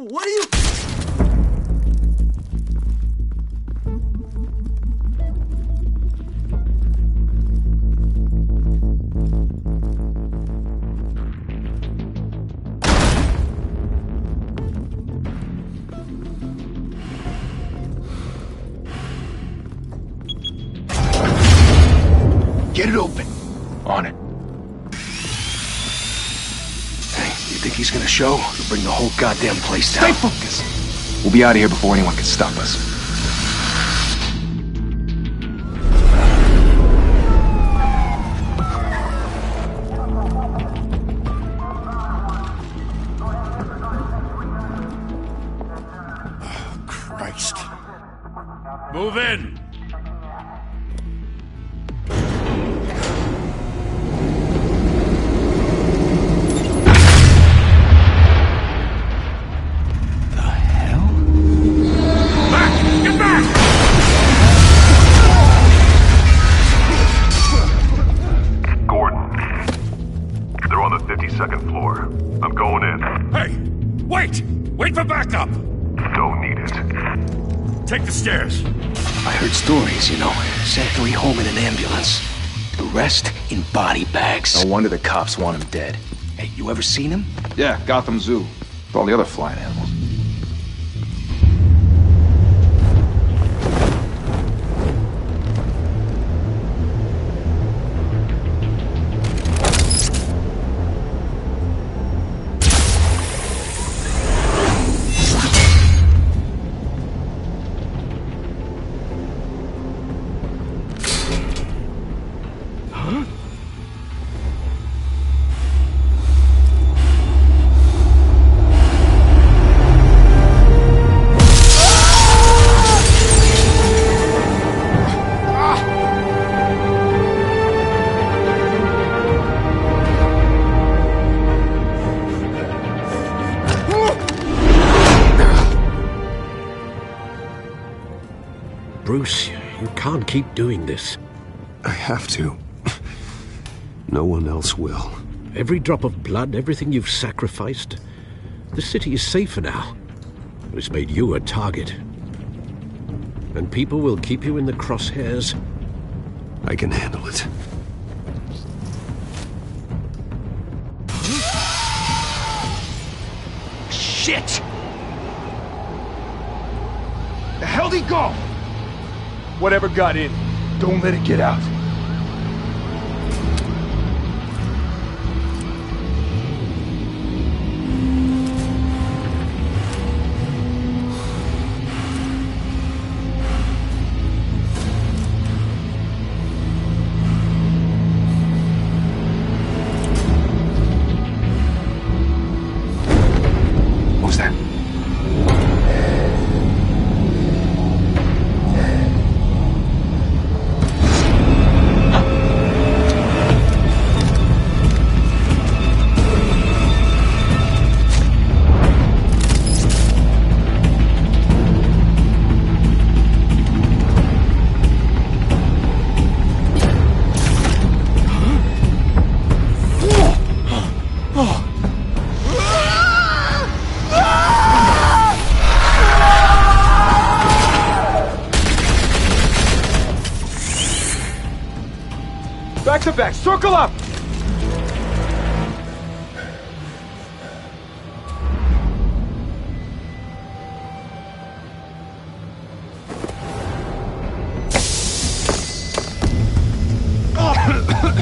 What are you... Get it open. On it. Hey, you think he's gonna show? He'll bring the whole goddamn place down. Stay focused. We'll be out of here before anyone can stop us. Oh, Christ. Move in! Wait for backup! Don't need it. Take the stairs. I heard stories, you know. Sent 3 home in an ambulance. The rest in body bags. No wonder the cops want him dead. Hey, you ever seen him? Yeah, Gotham Zoo. With all the other flying animals. Bruce, you can't keep doing this. I have to. No one else will. Every drop of blood, everything you've sacrificed. The city is safer now. It's made you a target. And people will keep you in the crosshairs. I can handle it. Shit! The hell'd he go? Whatever got in, don't let it get out. What was that? Back to back, circle up!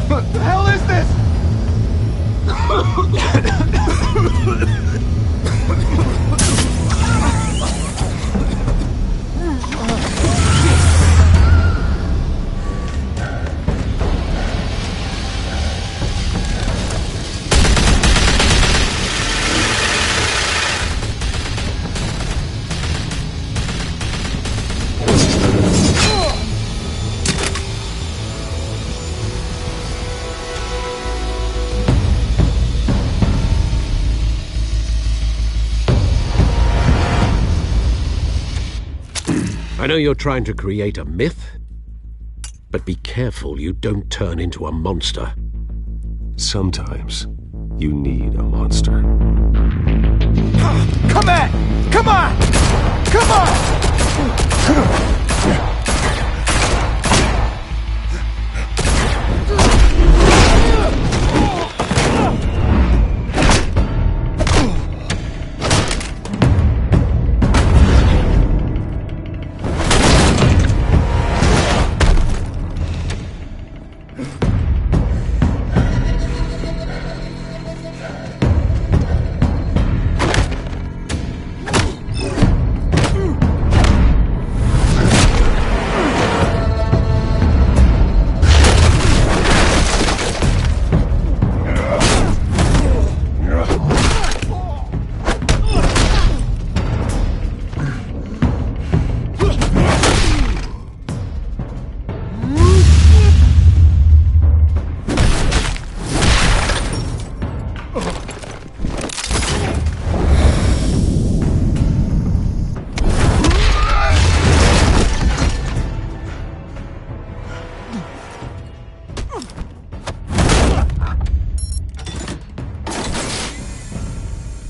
What the hell is this? I know you're trying to create a myth, but be careful you don't turn into a monster. Sometimes you need a monster. Come at! Come on! Come on!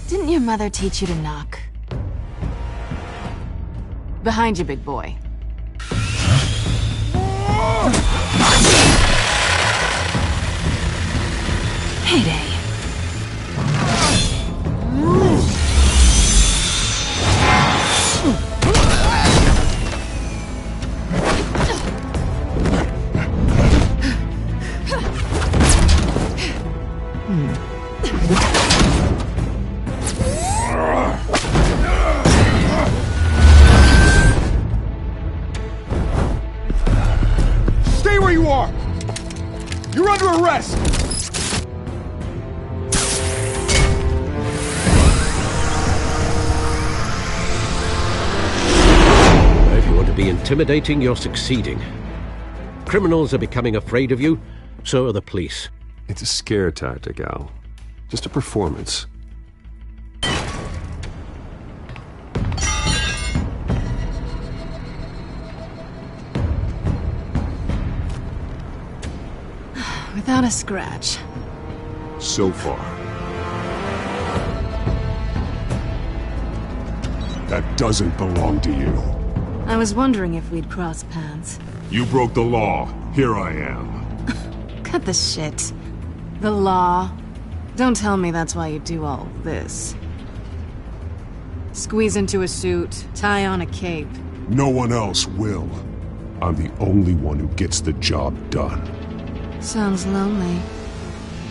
Didn't your mother teach you to knock? Behind you, big boy. Heyday. Stay where you are! You're under arrest! If you want to be intimidating, you're succeeding. Criminals are becoming afraid of you, so are the police. It's a scare tactic, Al. Just a performance. Without a scratch. So far. That doesn't belong to you. I was wondering if we'd cross paths. You broke the law. Here I am. Cut the shit. The law. Don't tell me that's why you do all this. Squeeze into a suit, tie on a cape. No one else will. I'm the only one who gets the job done. Sounds lonely.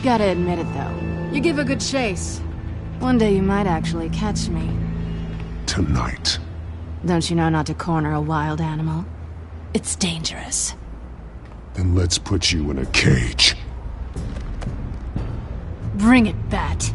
Gotta admit it, though. You give a good chase. One day you might actually catch me. Tonight. Don't you know not to corner a wild animal? It's dangerous. Then let's put you in a cage. Bring it, Bat.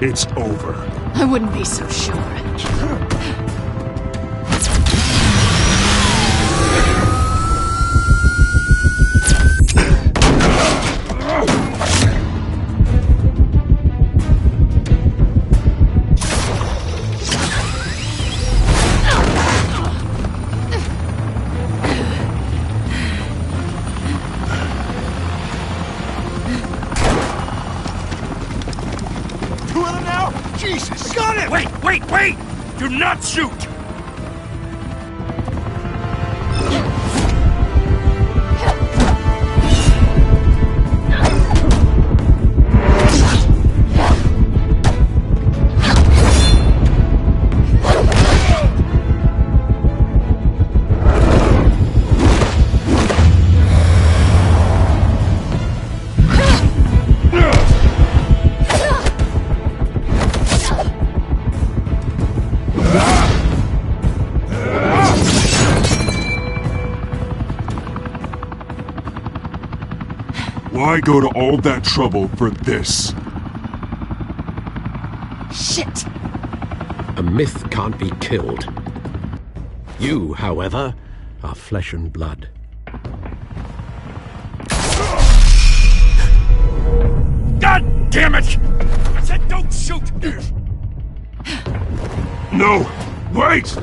It's over. I wouldn't be so sure. Wait! Do not shoot! Why go to all that trouble for this? Shit! A myth can't be killed. You, however, are flesh and blood. God damn it! I said don't shoot! No! Wait!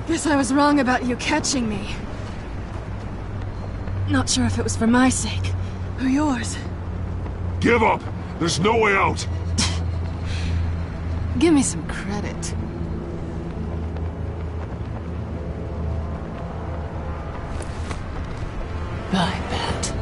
Guess I was wrong about you catching me. Not sure if it was for my sake, or yours. Give up! There's no way out! Give me some credit. I bet.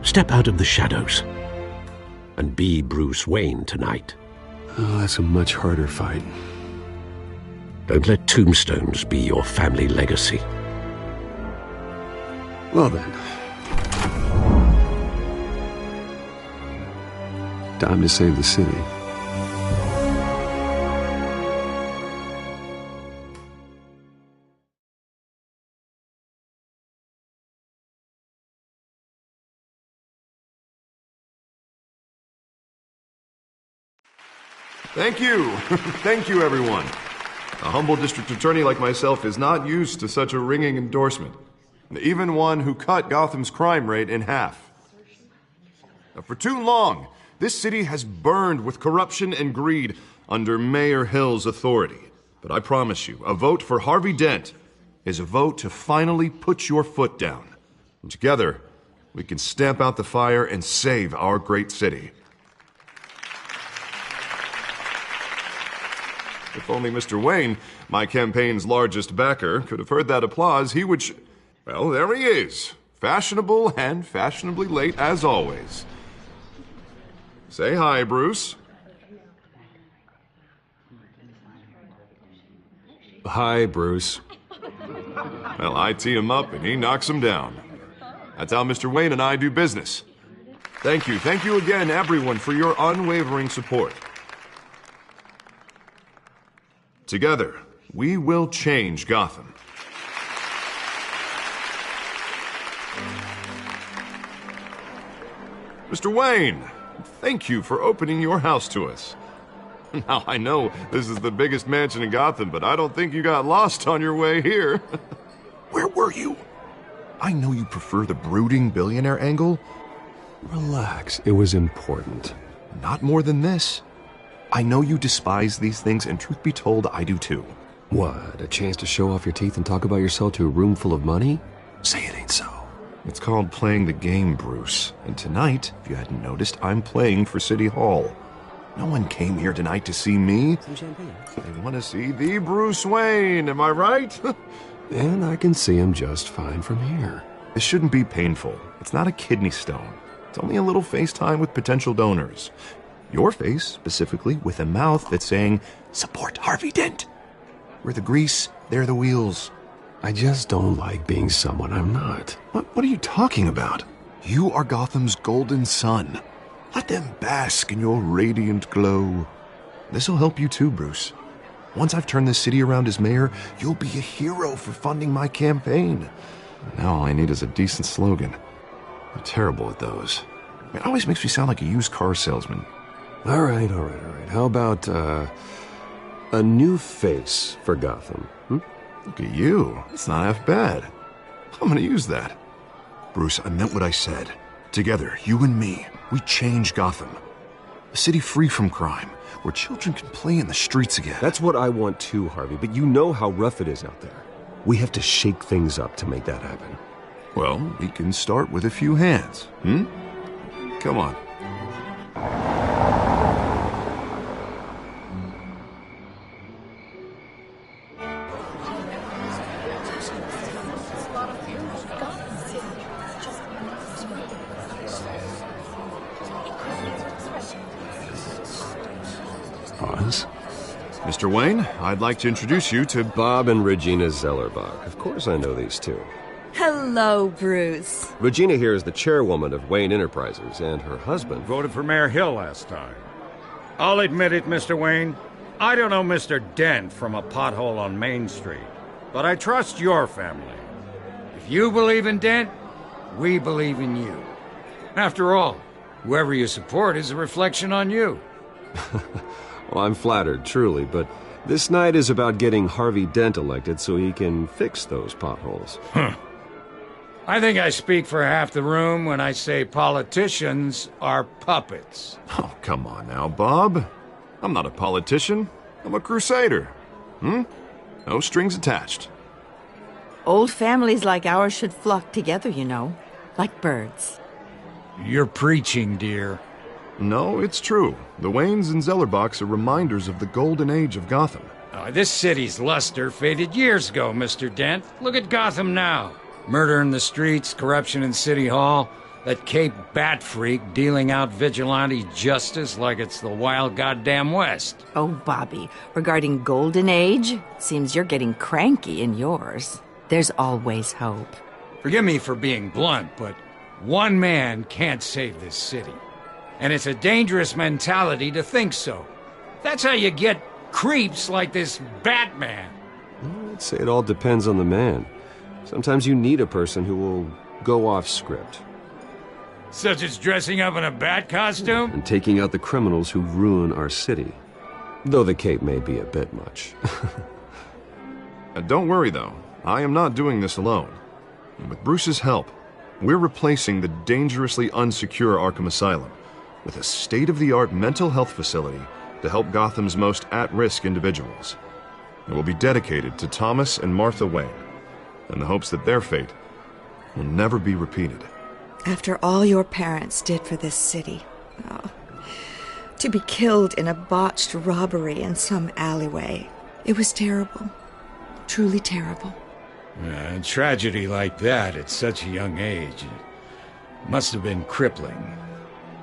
Step out of the shadows and be Bruce Wayne tonight. Oh, that's a much harder fight. Don't let tombstones be your family legacy. Well then. Time to save the city. Thank you. Thank you, everyone. A humble district attorney like myself is not used to such a ringing endorsement. Even one who cut Gotham's crime rate in half. For too long, this city has burned with corruption and greed under Mayor Hill's authority. But I promise you, a vote for Harvey Dent is a vote to finally put your foot down. And together, we can stamp out the fire and save our great city. If only Mr. Wayne, my campaign's largest backer, could have heard that applause, he would well, there he is. Fashionable and fashionably late as always. Say hi, Bruce. Hi, Bruce. Well, I tee him up and he knocks him down. That's how Mr. Wayne and I do business. Thank you again, everyone, for your unwavering support. Together, we will change Gotham. Mr. Wayne, thank you for opening your house to us. Now, I know this is the biggest mansion in Gotham, but I don't think you got lost on your way here. Where were you? I know you prefer the brooding billionaire angle. Relax, it was important. Not more than this. I know you despise these things, and truth be told, I do too. What, a chance to show off your teeth and talk about yourself to a room full of money? Say it ain't so. It's called playing the game, Bruce. And tonight, if you hadn't noticed, I'm playing for City Hall. No one came here tonight to see me. Some champagne. They want to see the Bruce Wayne, am I right? And I can see him just fine from here. This shouldn't be painful. It's not a kidney stone. It's only a little FaceTime with potential donors. Your face, specifically, with a mouth that's saying, support Harvey Dent. We're the grease, they're the wheels. I just don't like being someone I'm not. What are you talking about? You are Gotham's golden sun. Let them bask in your radiant glow. This'll help you too, Bruce. Once I've turned this city around as mayor, you'll be a hero for funding my campaign. Now all I need is a decent slogan. I'm terrible at those. It always makes me sound like a used car salesman. All right. How about, a new face for Gotham? Look at you. It's not half bad. I'm gonna use that. Bruce, I meant what I said. Together, you and me, we change Gotham. A city free from crime, where children can play in the streets again. That's what I want too, Harvey, but you know how rough it is out there. We have to shake things up to make that happen. Well, we can start with a few hands, Come on. Pause. Mr. Wayne, I'd like to introduce you to Bob and Regina Zellerbach. Of course I know these two. Hello, Bruce. Regina here is the chairwoman of Wayne Enterprises, and her husband... Voted for Mayor Hill last time. I'll admit it, Mr. Wayne. I don't know Mr. Dent from a pothole on Main Street, but I trust your family. If you believe in Dent, we believe in you. After all, whoever you support is a reflection on you. Well, I'm flattered, truly, but this night is about getting Harvey Dent elected so he can fix those potholes. I think I speak for half the room when I say politicians are puppets. Oh, come on now, Bob. I'm not a politician. I'm a crusader. No strings attached. Old families like ours should flock together, you know, like birds. You're preaching, dear. No, it's true. The Waynes and Zellerbachs are reminders of the golden age of Gotham. This city's luster faded years ago, Mr. Dent. Look at Gotham now. Murder in the streets, corruption in City Hall, that Cape Bat freak dealing out vigilante justice like it's the wild goddamn West. Oh, Bobby, regarding Golden Age, seems you're getting cranky in yours. There's always hope. Forgive me for being blunt, but one man can't save this city. And it's a dangerous mentality to think so. That's how you get creeps like this Batman. I'd say it all depends on the man. Sometimes you need a person who will go off script. Such as dressing up in a bat costume? And taking out the criminals who ruin our city. Though the cape may be a bit much. Don't worry, though. I am not doing this alone. And with Bruce's help, we're replacing the dangerously unsecure Arkham Asylum with a state-of-the-art mental health facility to help Gotham's most at-risk individuals. It will be dedicated to Thomas and Martha Wayne, in the hopes that their fate will never be repeated. After all your parents did for this city, to be killed in a botched robbery in some alleyway, it was terrible. Truly terrible. A tragedy like that at such a young age must have been crippling.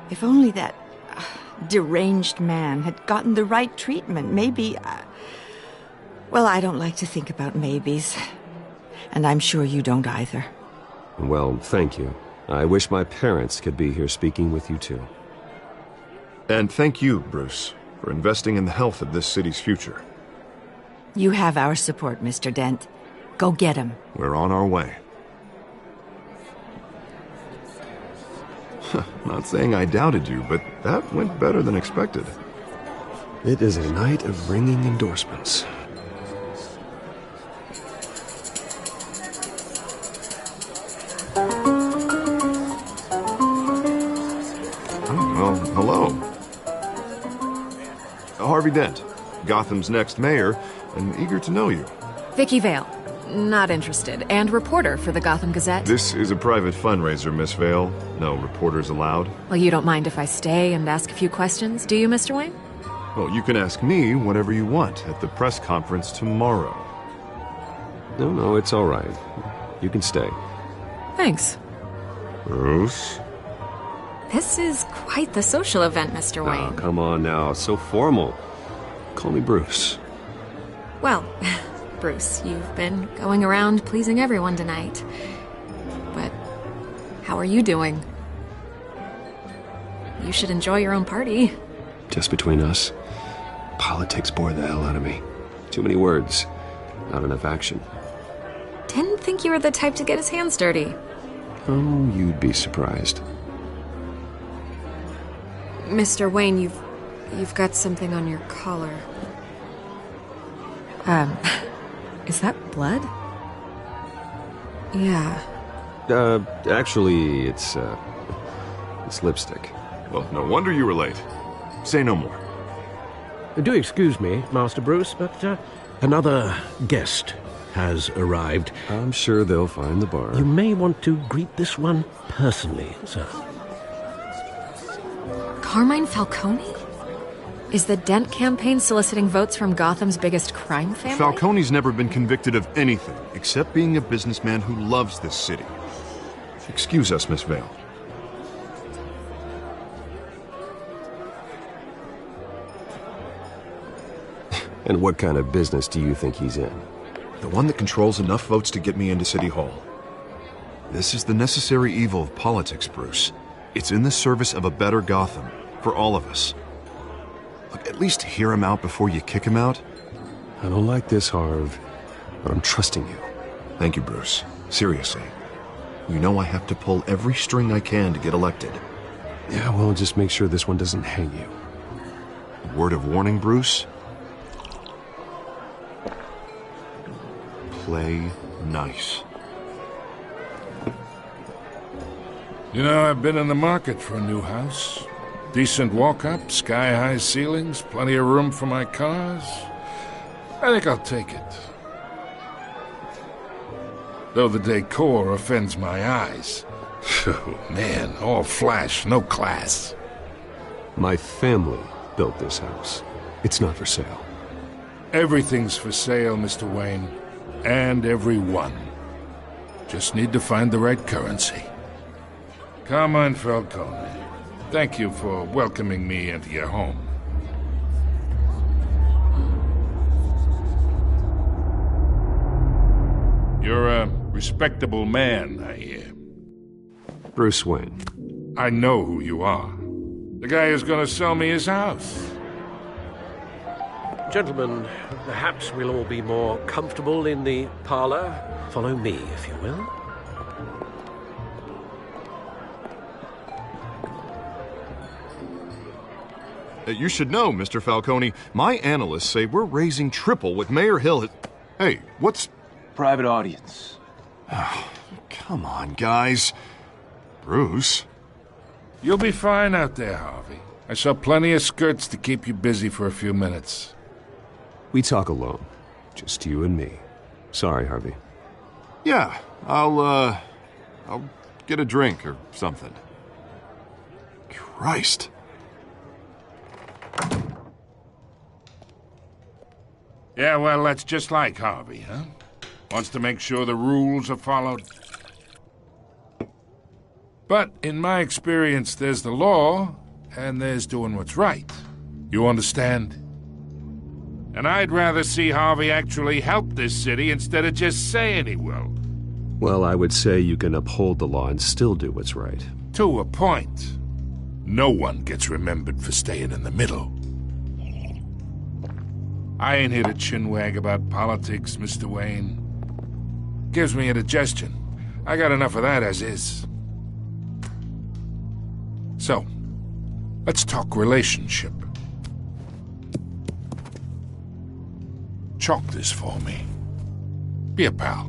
If only that deranged man had gotten the right treatment, maybe... well, I don't like to think about maybes. And I'm sure you don't either. Well, thank you. I wish my parents could be here speaking with you too. And thank you, Bruce, for investing in the health of this city's future. You have our support, Mr. Dent. Go get him. We're on our way. Not saying I doubted you, but that went better than expected. It is a night of ringing endorsements. Well, hello. Harvey Dent, Gotham's next mayor, and eager to know you. Vicky Vale. Not interested. And reporter for the Gotham Gazette. This is a private fundraiser, Miss Vale. No reporters allowed. Well, you don't mind if I stay and ask a few questions, do you, Mr. Wayne? Well, you can ask me whatever you want at the press conference tomorrow. No, it's all right. You can stay. Thanks. Bruce? This is quite the social event, Mr. Wayne. Oh, come on now. So formal. Call me Bruce. Well, Bruce, you've been going around pleasing everyone tonight. But how are you doing? You should enjoy your own party. Just between us, politics bore the hell out of me. Too many words, not enough action. Didn't think you were the type to get his hands dirty. Oh, you'd be surprised. Mr. Wayne, you've got something on your collar. Is that blood? Yeah. Actually, it's lipstick. Well, no wonder you were late. Say no more. Do excuse me, Master Bruce, but another guest has arrived. I'm sure they'll find the bar. You may want to greet this one personally, sir. Carmine Falcone? Is the Dent campaign soliciting votes from Gotham's biggest crime family? Falcone's never been convicted of anything except being a businessman who loves this city. Excuse us, Miss Vale. And what kind of business do you think he's in? The one that controls enough votes to get me into City Hall. This is the necessary evil of politics, Bruce. It's in the service of a better Gotham, for all of us. Look, at least hear him out before you kick him out. I don't like this, Harv, but I'm trusting you. Thank you, Bruce. Seriously. You know I have to pull every string I can to get elected. Yeah, well, just make sure this one doesn't hang you. Word of warning, Bruce? Play nice. You know, I've been in the market for a new house. Decent walk-up, sky-high ceilings, plenty of room for my cars. I think I'll take it. Though the decor offends my eyes. Oh, man, all flash, no class. My family built this house. It's not for sale. Everything's for sale, Mr. Wayne. And everyone. Just need to find the right currency. Carmine Falcone, thank you for welcoming me into your home. You're a respectable man, I hear. Bruce Wayne. I know who you are. The guy who's gonna sell me his house. Gentlemen, perhaps we'll all be more comfortable in the parlor. Follow me, if you will. You should know, Mr. Falcone, my analysts say we're raising triple what Mayor Hill has... Hey, what's... Private audience. Oh, come on, guys. Bruce? You'll be fine out there, Harvey. I saw plenty of skirts to keep you busy for a few minutes. We talk alone. Just you and me. Sorry, Harvey. Yeah, I'll get a drink or something. Christ. Yeah, well, that's just like Harvey, huh? Wants to make sure the rules are followed. But in my experience, there's the law, and there's doing what's right. You understand? And I'd rather see Harvey actually help this city instead of just saying he will. Well, I would say you can uphold the law and still do what's right. To a point. No one gets remembered for staying in the middle. I ain't here to chinwag about politics, Mr. Wayne. Gives me indigestion. I got enough of that as is. So, let's talk relationship. Chalk this for me. Be a pal.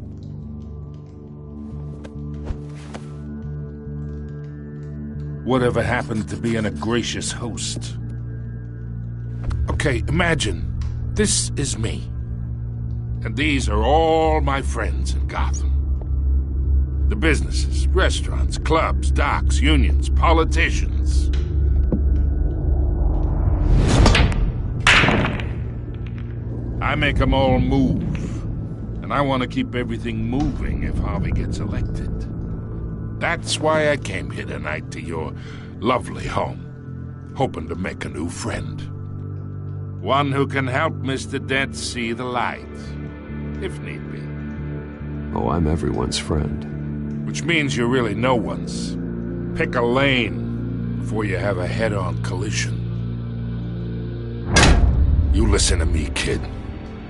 Whatever happened to being a gracious host? Okay, imagine this is me. And these are all my friends in Gotham. The businesses, restaurants, clubs, docks, unions, politicians. I make them all move. And I want to keep everything moving if Harvey gets elected. That's why I came here tonight to your lovely home, hoping to make a new friend. One who can help Mr. Dent see the light, if need be. Oh, I'm everyone's friend. Which means you're really no one's. Pick a lane before you have a head-on collision. You listen to me, kid.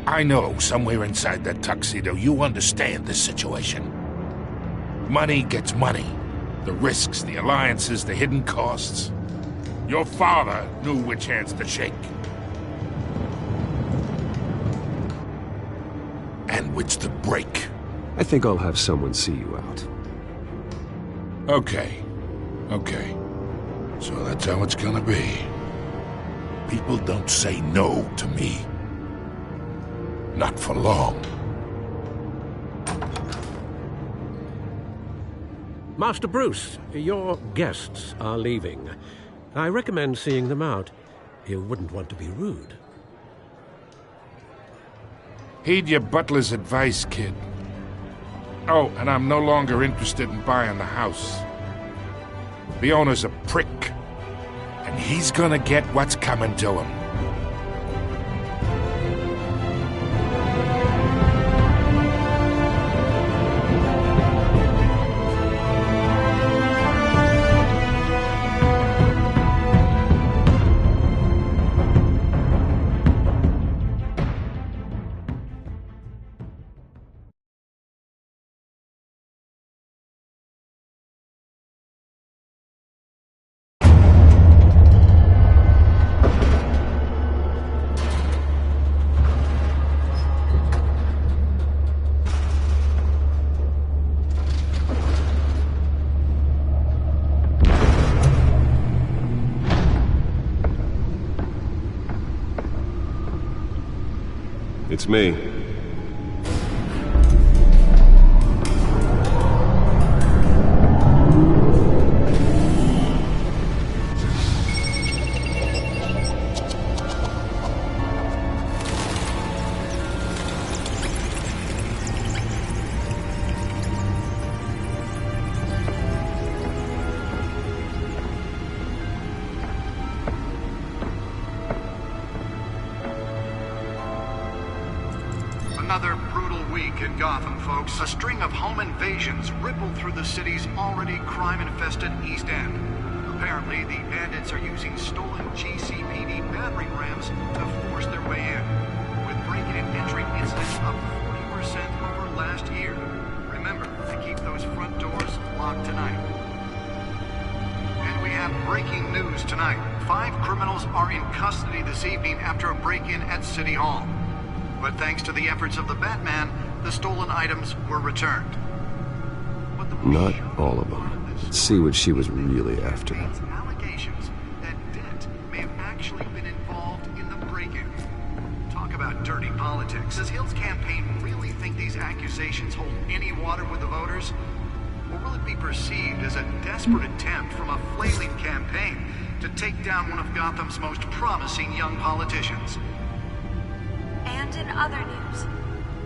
I know somewhere inside that tuxedo you understand this situation. Money gets money. The risks, the alliances, the hidden costs. Your father knew which hands to shake. And which to break. I think I'll have someone see you out. Okay. So that's how it's gonna be. People don't say no to me. Not for long. Master Bruce, your guests are leaving. I recommend seeing them out. You wouldn't want to be rude. Heed your butler's advice, kid. Oh, and I'm no longer interested in buying the house. The owner's a prick, and he's gonna get what's coming to him. It's me. Another brutal week in Gotham, folks. A string of home invasions rippled through the city's already crime-infested East End. Apparently, the bandits are using stolen GCPD battering rams to force their way in, with break-in and entry incidents up 40% over last year. Remember to keep those front doors locked tonight. And we have breaking news tonight. 5 criminals are in custody this evening after a break-in at City Hall. But thanks to the efforts of the Batman, the stolen items were returned. Not all of them. Let's see what she was really after. Allegations that Dent may have actually been involved in the break-in. Talk about dirty politics. Does Hill's campaign really think these accusations hold any water with the voters? Or will it be perceived as a desperate attempt from a flailing campaign to take down one of Gotham's most promising young politicians? And in other news,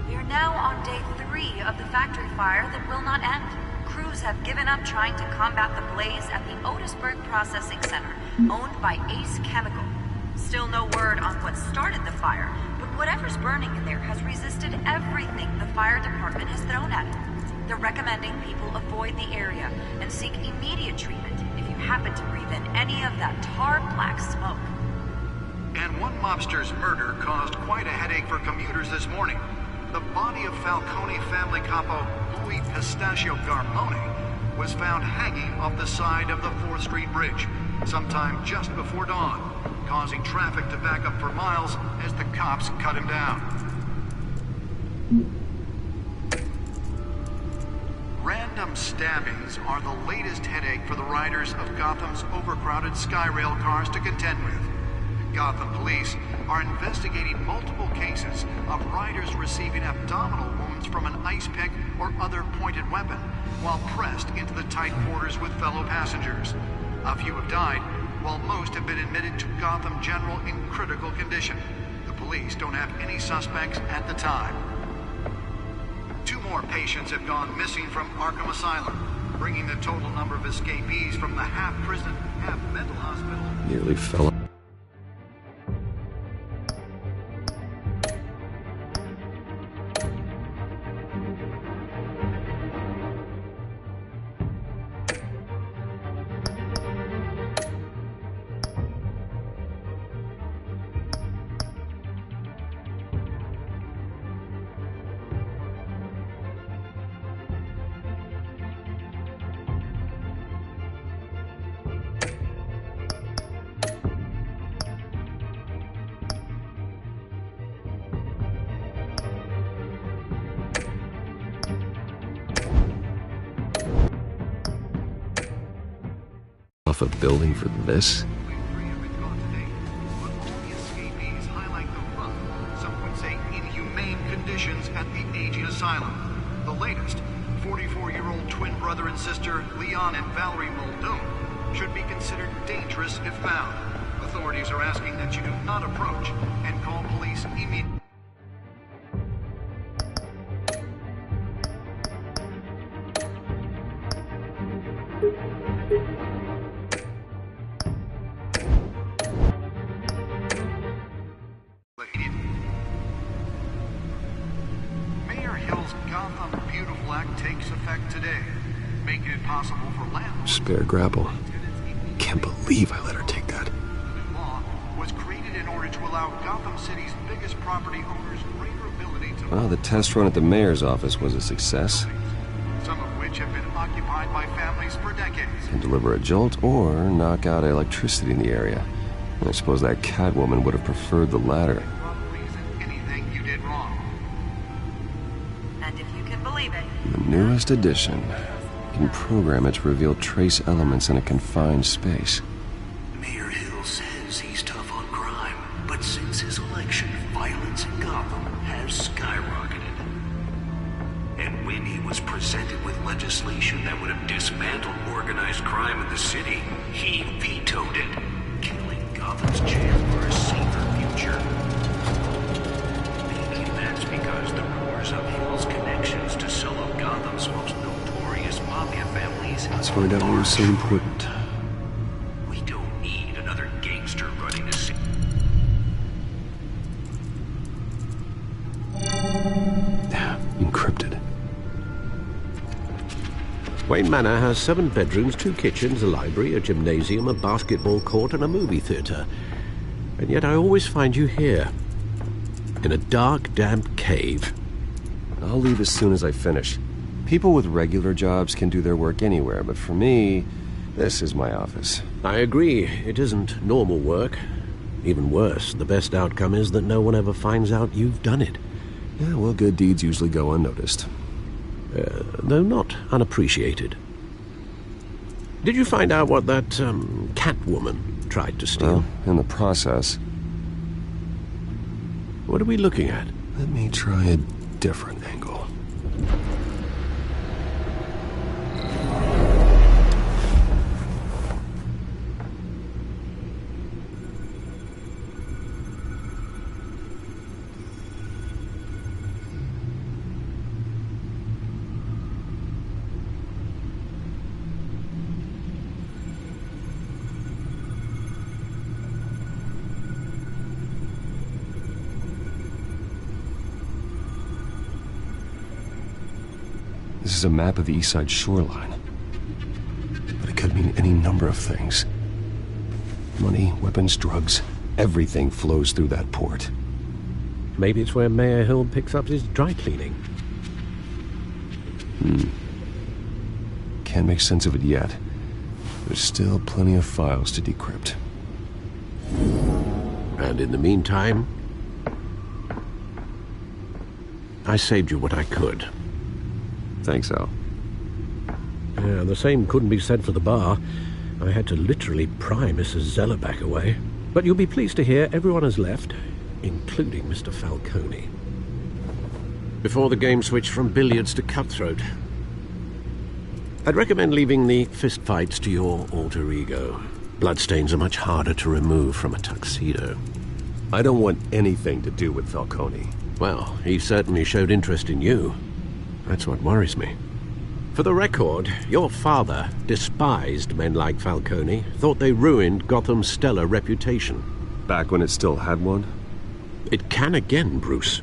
we are now on day 3 of the factory fire that will not end. Crews have given up trying to combat the blaze at the Otisburg Processing Center, owned by Ace Chemical. Still no word on what started the fire, but whatever's burning in there has resisted everything the fire department has thrown at it. They're recommending people avoid the area and seek immediate treatment if you happen to breathe in any of that tar black smoke. And one mobster's murder caused quite a headache for commuters this morning. The body of Falcone family capo Louis Pistachio Garmone was found hanging off the side of the 4th Street Bridge sometime just before dawn, causing traffic to back up for miles as the cops cut him down. Random stabbings are the latest headache for the riders of Gotham's overcrowded Skyrail cars to contend with. Gotham police are investigating multiple cases of riders receiving abdominal wounds from an ice pick or other pointed weapon while pressed into the tight quarters with fellow passengers. A few have died, while most have been admitted to Gotham General in critical condition. The police don't have any suspects at the time. 2 more patients have gone missing from Arkham Asylum, bringing the total number of escapees from the half-prison, half-mental hospital. Nearly fell. Off a building for this? Some would say inhumane conditions at the aging asylum. The latest, 44-year-old twin brother and sister Leon and Valerie Muldoon should be considered dangerous if found. Authorities are asking that you do not approach and call police immediately. Spare grapple. Can't believe I let her take that. The law was created in order to allow Gotham City's biggest property owners greater ability to... Well, the test run at the mayor's office was a success. Some of which have been occupied by families for decades. Can deliver a jolt or knock out electricity in the area. I suppose that Catwoman would have preferred the latter. Anything you did wrong. And if you can believe it... The newest edition. Can program it to reveal trace elements in a confined space. Mayor Hill says he's tough on crime, but since his election, violence in Gotham has skyrocketed. And when he was presented with legislation that would have dismantled organized crime in the city, he vetoed it, killing Gotham's chance for a safer future. Maybe that's because the rumors of Hill's connections to some of Gotham's most notorious mafia families. Let's find out what was so important. We don't need another gangster running the city. Encrypted. Wayne Manor has 7 bedrooms, 2 kitchens, a library, a gymnasium, a basketball court, and a movie theatre. And yet I always find you here, in a dark, damp cave. I'll leave as soon as I finish. People with regular jobs can do their work anywhere, but for me, this is my office. I agree. It isn't normal work. Even worse, the best outcome is that no one ever finds out you've done it. Yeah, well, good deeds usually go unnoticed. Though not unappreciated. Did you find out what that, Catwoman tried to steal? Well, in the process. What are we looking at? Let me try a different angle. This is a map of the East Side shoreline. But it could mean any number of things. Money, weapons, drugs, everything flows through that port. Maybe it's where Mayor Hill picks up his dry cleaning. Can't make sense of it yet. There's still plenty of files to decrypt. And in the meantime, I saved you what I could. Thanks, Al. Yeah, the same couldn't be said for the bar. I had to literally pry Mrs. Zellerback away. But you'll be pleased to hear everyone has left, including Mr. Falcone. Before the game switched from billiards to cutthroat. I'd recommend leaving the fistfights to your alter ego. Bloodstains are much harder to remove from a tuxedo. I don't want anything to do with Falcone. Well, he certainly showed interest in you. That's what worries me. For the record, your father despised men like Falcone, thought they ruined Gotham's stellar reputation. Back when it still had one? It can again, Bruce.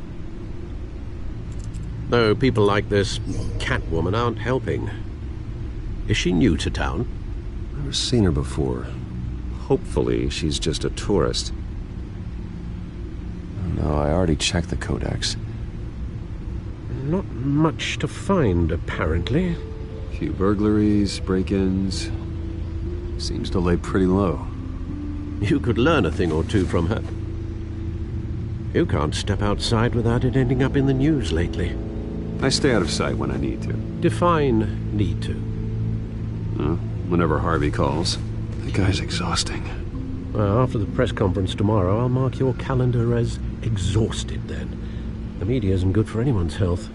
Though people like this Catwoman aren't helping. Is she new to town? Never seen her before. Hopefully, she's just a tourist. No, I already checked the codex. Not much to find, apparently. Few burglaries, break-ins. Seems to lay pretty low. You could learn a thing or two from her. You can't step outside without it ending up in the news lately. I stay out of sight when I need to. Define need to. Whenever Harvey calls. The guy's exhausting. Well, after the press conference tomorrow, I'll mark your calendar as exhausted then. The media isn't good for anyone's health.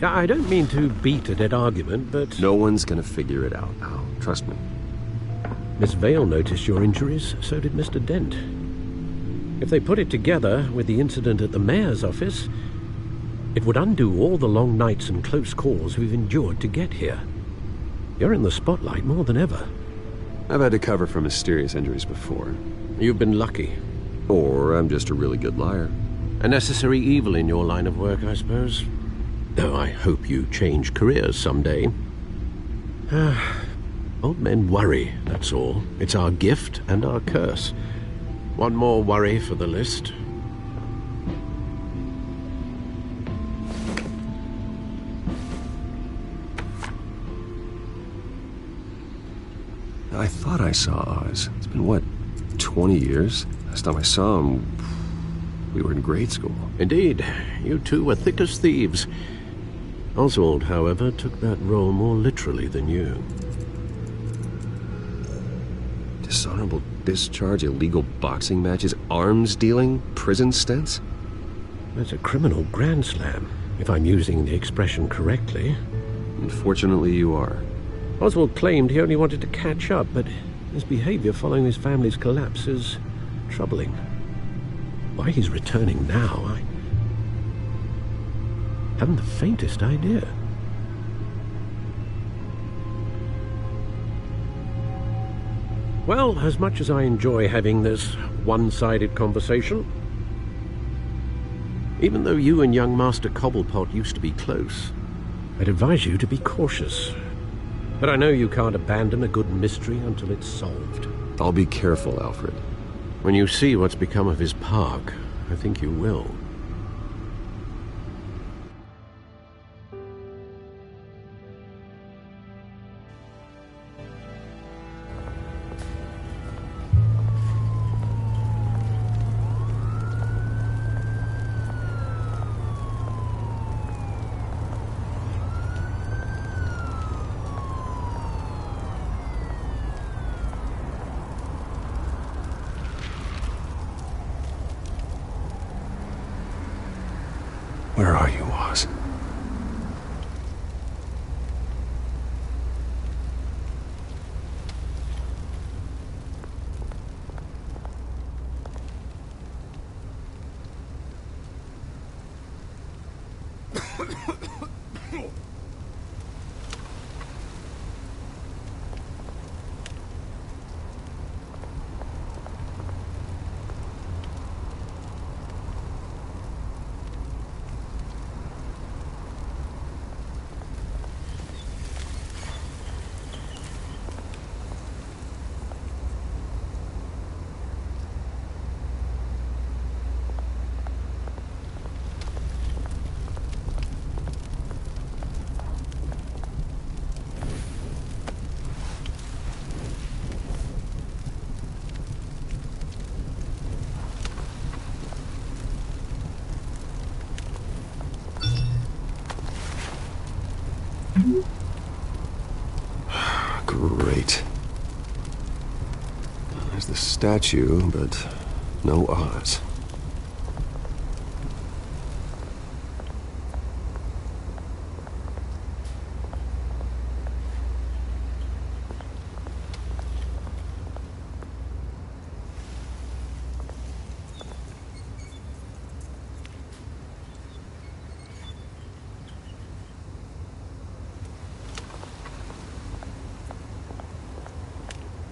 I don't mean to beat a dead argument, but... No one's gonna figure it out now. Trust me. Miss Vale noticed your injuries, so did Mr. Dent. If they put it together with the incident at the mayor's office, it would undo all the long nights and close calls we've endured to get here. You're in the spotlight more than ever. I've had to cover for mysterious injuries before. You've been lucky. Or I'm just a really good liar. A necessary evil in your line of work, I suppose. Though I hope you change careers someday. Old men worry, that's all. It's our gift and our curse. One more worry for the list. I thought I saw Oz. It's been, what, 20 years? Last time I saw him, we were in grade school. Indeed. You two were thick as thieves. Oswald, however, took that role more literally than you. Dishonorable discharge, illegal boxing matches, arms dealing, prison stints? That's a criminal grand slam, if I'm using the expression correctly. Unfortunately, you are. Oswald claimed he only wanted to catch up, but his behavior following his family's collapse is troubling. Why he's returning now, I haven't the faintest idea. Well, as much as I enjoy having this one-sided conversation, even though you and young Master Cobblepot used to be close, I'd advise you to be cautious. But I know you can't abandon a good mystery until it's solved. I'll be careful, Alfred. When you see what's become of his park, I think you will. Where are you, Oz? Great. There's the statue, but No Oz.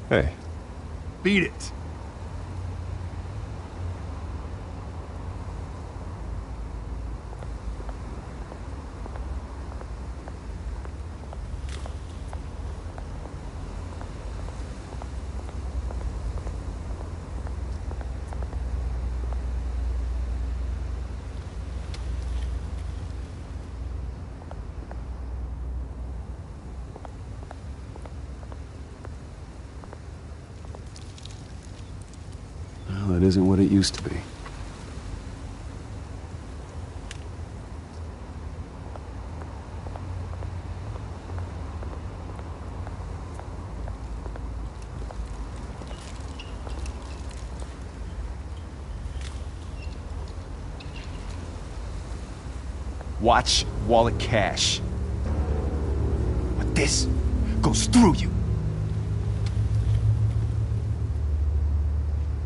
Hey. Beat it. That isn't what it used to be. Watch wallet cash. But this goes through you.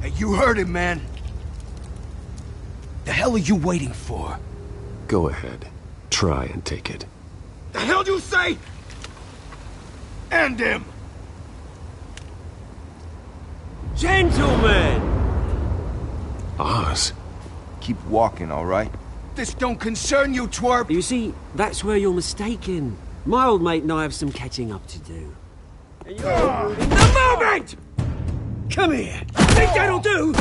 Hey, you heard it, man. The hell are you waiting for? Go ahead. Try and take it. The hell do you say? End him! Gentlemen! Oz. Keep walking, all right? This don't concern you, twerp! You see, that's where you're mistaken. My old mate and I have some catching up to do. And you're the moment! Come here! Think that'll do?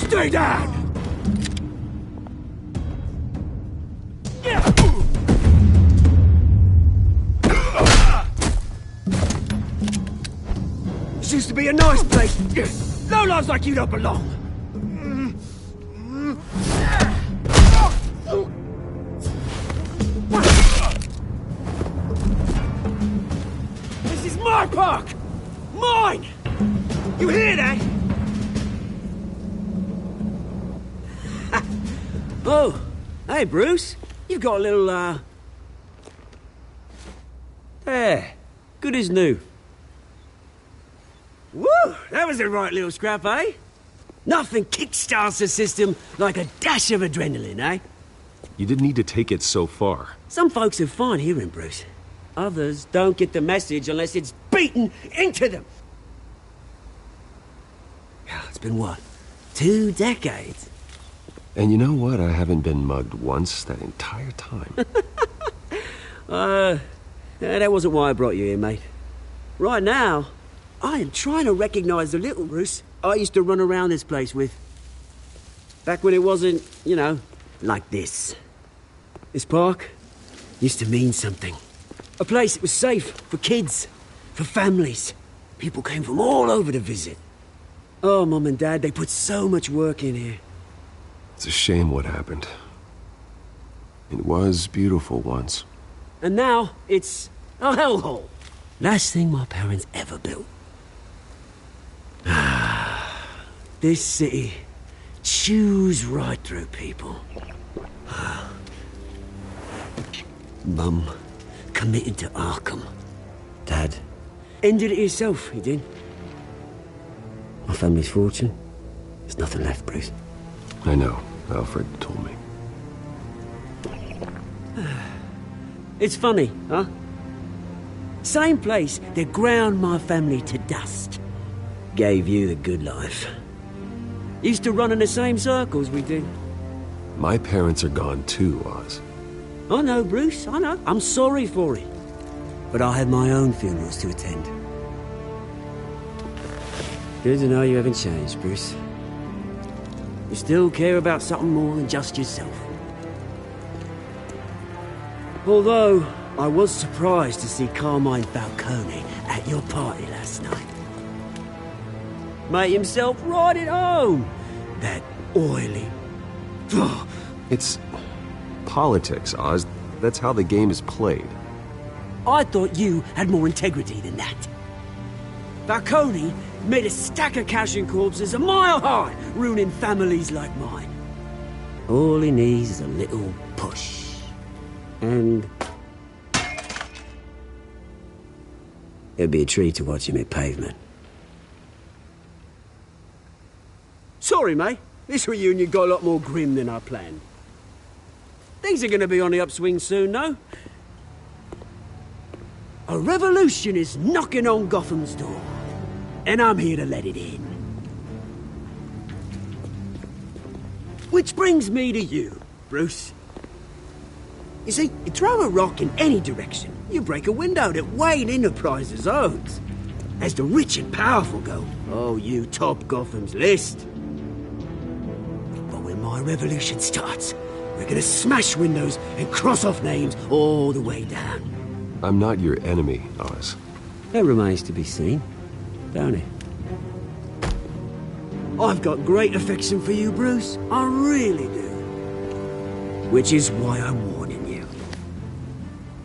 Stay down! This used to be a nice place. Lowlifes like you don't belong. This is my park! Mine! You hear that? Oh, hey Bruce. You've got a little, There. Good as new. Woo! That was a right little scrap, eh? Nothing kickstarts the system like a dash of adrenaline, eh? You didn't need to take it so far. Some folks have fine hearing, Bruce. Others don't get the message unless it's beaten into them. It's been what? 2 decades? And you know what? I haven't been mugged once that entire time. That wasn't why I brought you here, mate. Right now, I am trying to recognize the little Bruce I used to run around this place with. Back when it wasn't, you know, like this. This park used to mean something. A place that was safe for kids, for families. People came from all over to visit. Oh, Mum and Dad, they put so much work in here. It's a shame what happened. It was beautiful once. And now, it's a hellhole. Last thing my parents ever built. This city chews right through people. Mum committed to Arkham. Dad ended it himself, he did. My family's fortune. There's nothing left, Bruce. I know. Alfred told me. It's funny, huh? Same place that ground my family to dust. Gave you the good life. Used to run in the same circles we did. My parents are gone too, Oz. I know, Bruce, I know. I'm sorry for it. But I had my own funerals to attend. Good to know you haven't changed, Bruce. You still care about something more than just yourself. Although, I was surprised to see Carmine Falcone at your party last night. Made himself right at home. That oily... It's politics, Oz. That's how the game is played. I thought you had more integrity than that. Falcone made a stack of cash and corpses a mile high, ruining families like mine. All he needs is a little push. And it'd be a treat to watch him hit pavement. Sorry, mate. This reunion got a lot more grim than I planned. Things are going to be on the upswing soon, though. A revolution is knocking on Gotham's door, and I'm here to let it in. Which brings me to you, Bruce. You see, you throw a rock in any direction, you break a window that Wayne Enterprises owns. As the rich and powerful go, oh, you top Gotham's list. But when my revolution starts, we're gonna smash windows and cross off names all the way down. I'm not your enemy, Oz. That remains to be seen, don't it? I've got great affection for you, Bruce. I really do. Which is why I'm warning you.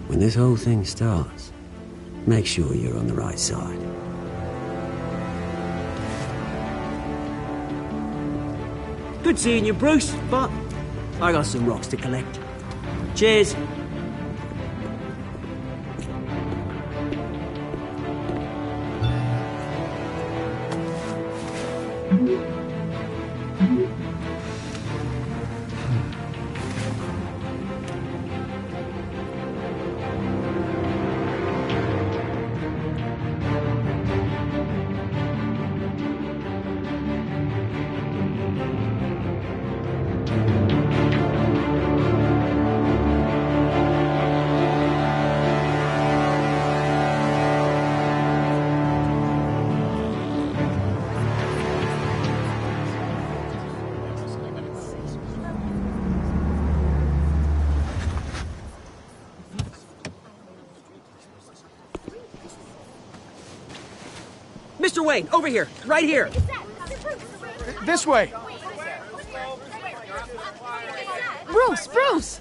When this whole thing starts, make sure you're on the right side. Good seeing you, Bruce, but I got some rocks to collect. Cheers. Mr. Wayne, over here, right here. This way. Bruce!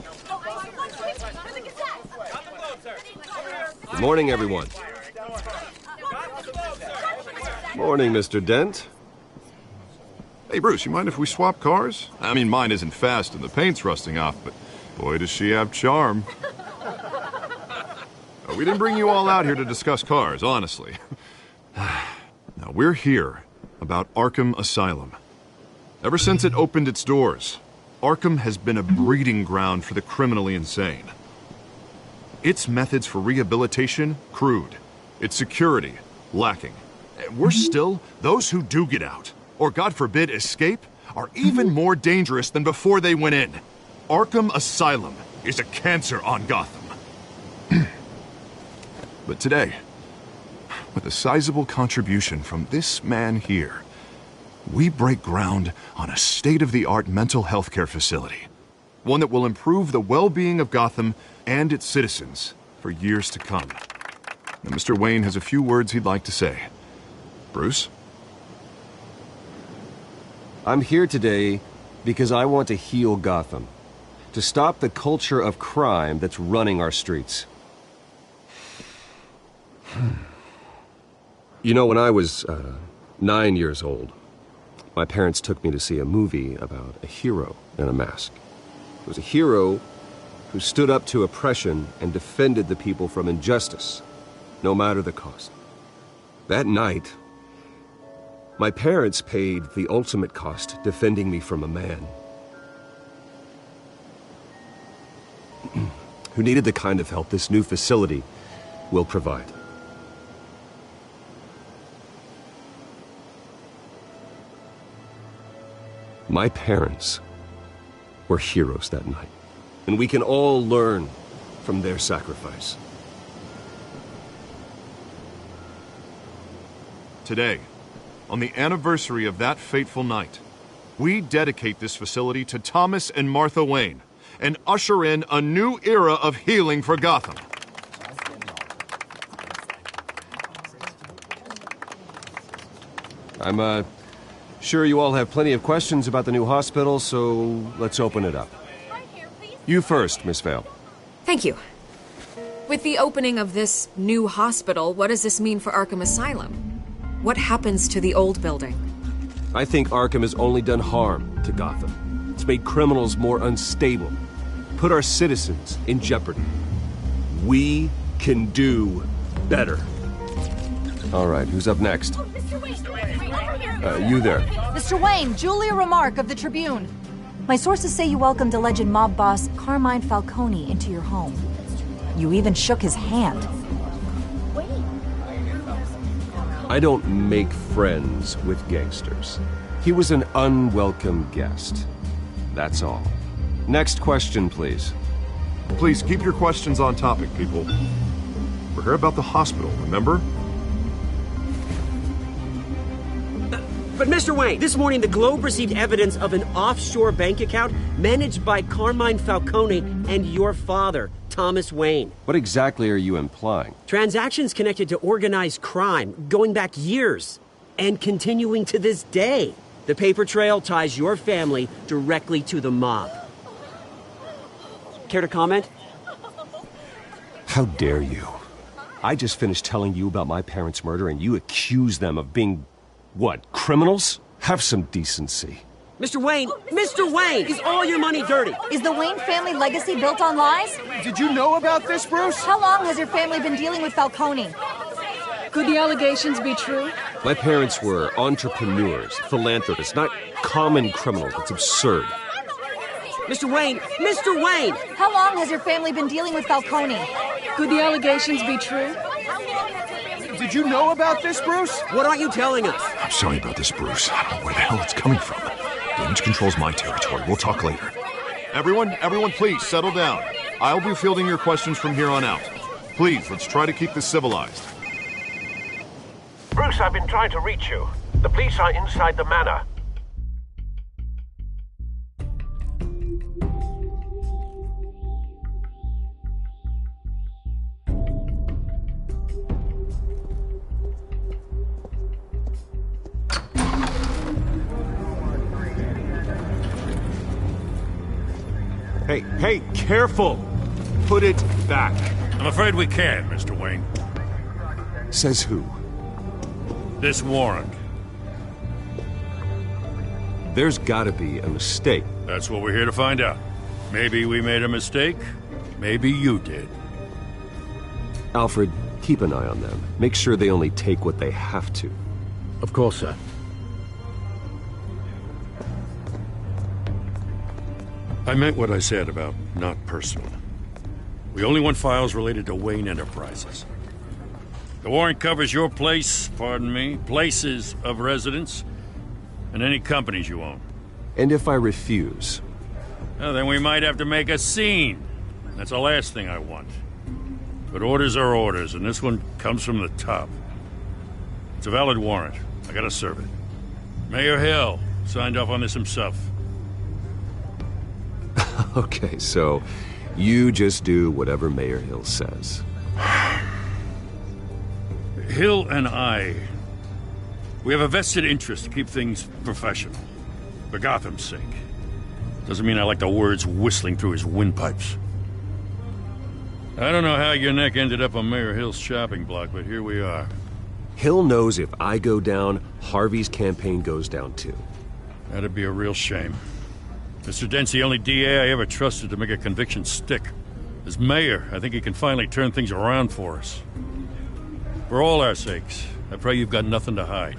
Good morning, everyone. Morning, Mr. Dent. Hey, Bruce, you mind if we swap cars? I mean, mine isn't fast and the paint's rusting off, but boy, does she have charm. We didn't bring you all out here to discuss cars, honestly. Now, we're here about Arkham Asylum. Ever since it opened its doors, Arkham has been a breeding ground for the criminally insane. Its methods for rehabilitation, crude. Its security, lacking. And worse still, those who do get out, or God forbid, escape, are even more dangerous than before they went in. Arkham Asylum is a cancer on Gotham. But today, with a sizable contribution from this man here, we break ground on a state-of-the-art mental health care facility. One that will improve the well-being of Gotham and its citizens for years to come. Now, Mr. Wayne has a few words he'd like to say. Bruce? I'm here today because I want to heal Gotham. To stop the culture of crime that's running our streets. You know, when I was 9 years old, my parents took me to see a movie about a hero in a mask. It was a hero who stood up to oppression and defended the people from injustice, no matter the cost. That night, my parents paid the ultimate cost defending me from a man who needed the kind of help this new facility will provide. My parents were heroes that night, and we can all learn from their sacrifice. Today, on the anniversary of that fateful night, we dedicate this facility to Thomas and Martha Wayne and usher in a new era of healing for Gotham. I'm sure you all have plenty of questions about the new hospital, so let's open it up. You first, Miss Vale. Thank you. With the opening of this new hospital, what does this mean for Arkham Asylum? What happens to the old building? I think Arkham has only done harm to Gotham. It's made criminals more unstable, put our citizens in jeopardy. We can do better. All right, who's up next? You there. Mr. Wayne, Julia Remark of the Tribune. My sources say you welcomed alleged mob boss Carmine Falcone into your home. You even shook his hand. I don't make friends with gangsters. He was an unwelcome guest. That's all. Next question, please. Please keep your questions on topic, people. We're here about the hospital, remember? But Mr. Wayne, this morning the Globe received evidence of an offshore bank account managed by Carmine Falcone and your father, Thomas Wayne. What exactly are you implying? Transactions connected to organized crime, going back years, and continuing to this day. The paper trail ties your family directly to the mob. Care to comment? How dare you? I just finished telling you about my parents' murder and you accuse them of being, what, criminals? Have some decency. Mr. Wayne, is all your money dirty? Is the Wayne family legacy built on lies? Did you know about this, Bruce? How long has your family been dealing with Falcone? Could the allegations be true? My parents were entrepreneurs, philanthropists, not common criminals. It's absurd. Mr. Wayne! How long has your family been dealing with Falcone? Could the allegations be true? Did you know about this, Bruce? What aren't you telling us? I'm sorry about this, Bruce. I don't know where the hell it's coming from. Damage control's my territory. We'll talk later. Everyone, please, settle down. I'll be fielding your questions from here on out. Please, let's try to keep this civilized. Bruce, I've been trying to reach you. The police are inside the manor. Hey, careful! Put it back. I'm afraid we can't, Mr. Wayne. Says who? This warrant. There's gotta be a mistake. That's what we're here to find out. Maybe we made a mistake. Maybe you did. Alfred, keep an eye on them. Make sure they only take what they have to. Of course, sir. I meant what I said about not personal. We only want files related to Wayne Enterprises. The warrant covers your place, places of residence, and any companies you own. And if I refuse? Well, then we might have to make a scene. That's the last thing I want. But orders are orders, and this one comes from the top. It's a valid warrant. I gotta serve it. Mayor Hill signed off on this himself. Okay, so you just do whatever Mayor Hill says. Hill and we have a vested interest to keep things professional. For Gotham's sake. Doesn't mean I like the words whistling through his windpipes. I don't know how your neck ended up on Mayor Hill's shopping block, but here we are. Hill knows if I go down, Harvey's campaign goes down too. That'd be a real shame. Mr. Dent's the only DA I ever trusted to make a conviction stick. As mayor, I think he can finally turn things around for us. For all our sakes, I pray you've got nothing to hide.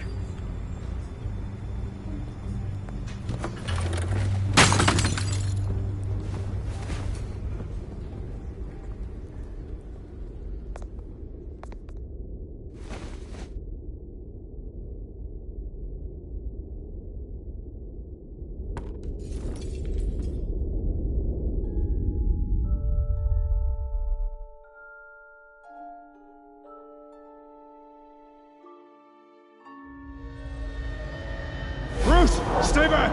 Stay back!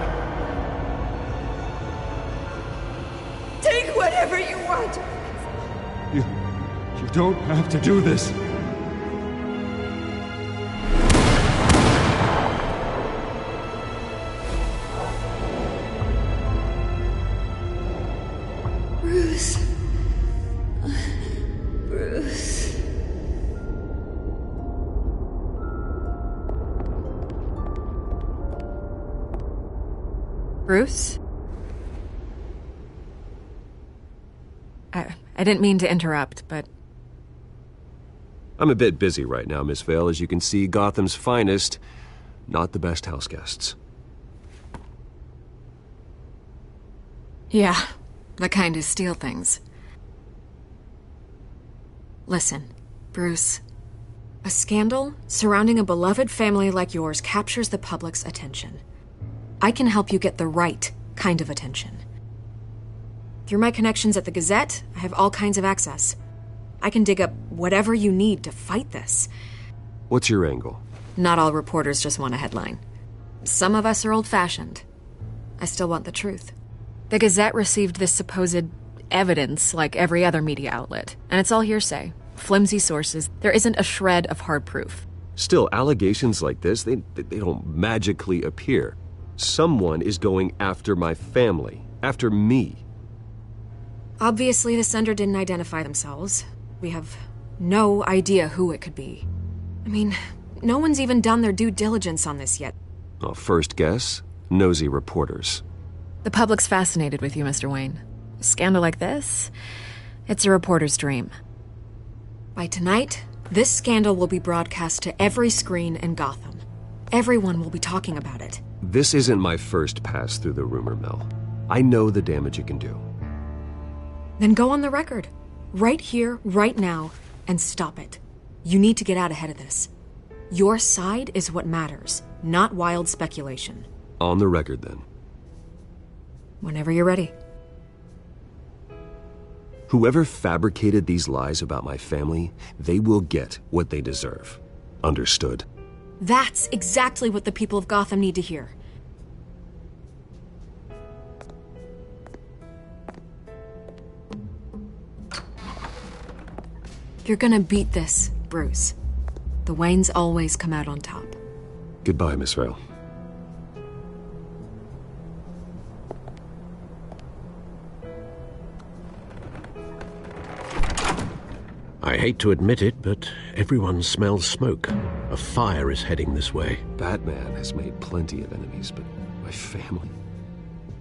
Take whatever you want! You don't have to do this. Bruce. Bruce. Bruce? I didn't mean to interrupt, but... I'm a bit busy right now, Miss Vale. As you can see, Gotham's finest, not the best house guests. Yeah, the kind who steal things. Listen, Bruce. A scandal surrounding a beloved family like yours captures the public's attention. I can help you get the right kind of attention. Through my connections at the Gazette, I have all kinds of access. I can dig up whatever you need to fight this. What's your angle? Not all reporters just want a headline. Some of us are old-fashioned. I still want the truth. The Gazette received this supposed evidence like every other media outlet, and it's all hearsay. Flimsy sources. There isn't a shred of hard proof. Still, allegations like this, they don't magically appear. Someone is going after my family, after me. Obviously, the sender didn't identify themselves. We have no idea who it could be. I mean, no one's even done their due diligence on this yet. Well, first guess, nosy reporters. The public's fascinated with you, Mr. Wayne. A scandal like this, it's a reporter's dream. By tonight, this scandal will be broadcast to every screen in Gotham. Everyone will be talking about it. This isn't my first pass through the rumor mill. I know the damage it can do. Then go on the record. Right here, right now, and stop it. You need to get out ahead of this. Your side is what matters, not wild speculation. On the record, then. Whenever you're ready. Whoever fabricated these lies about my family, they will get what they deserve. Understood? That's exactly what the people of Gotham need to hear. You're gonna beat this, Bruce. The Waynes always come out on top. Goodbye, Miss Vale. I hate to admit it, but everyone smells smoke. A fire is heading this way. Batman has made plenty of enemies, but my family...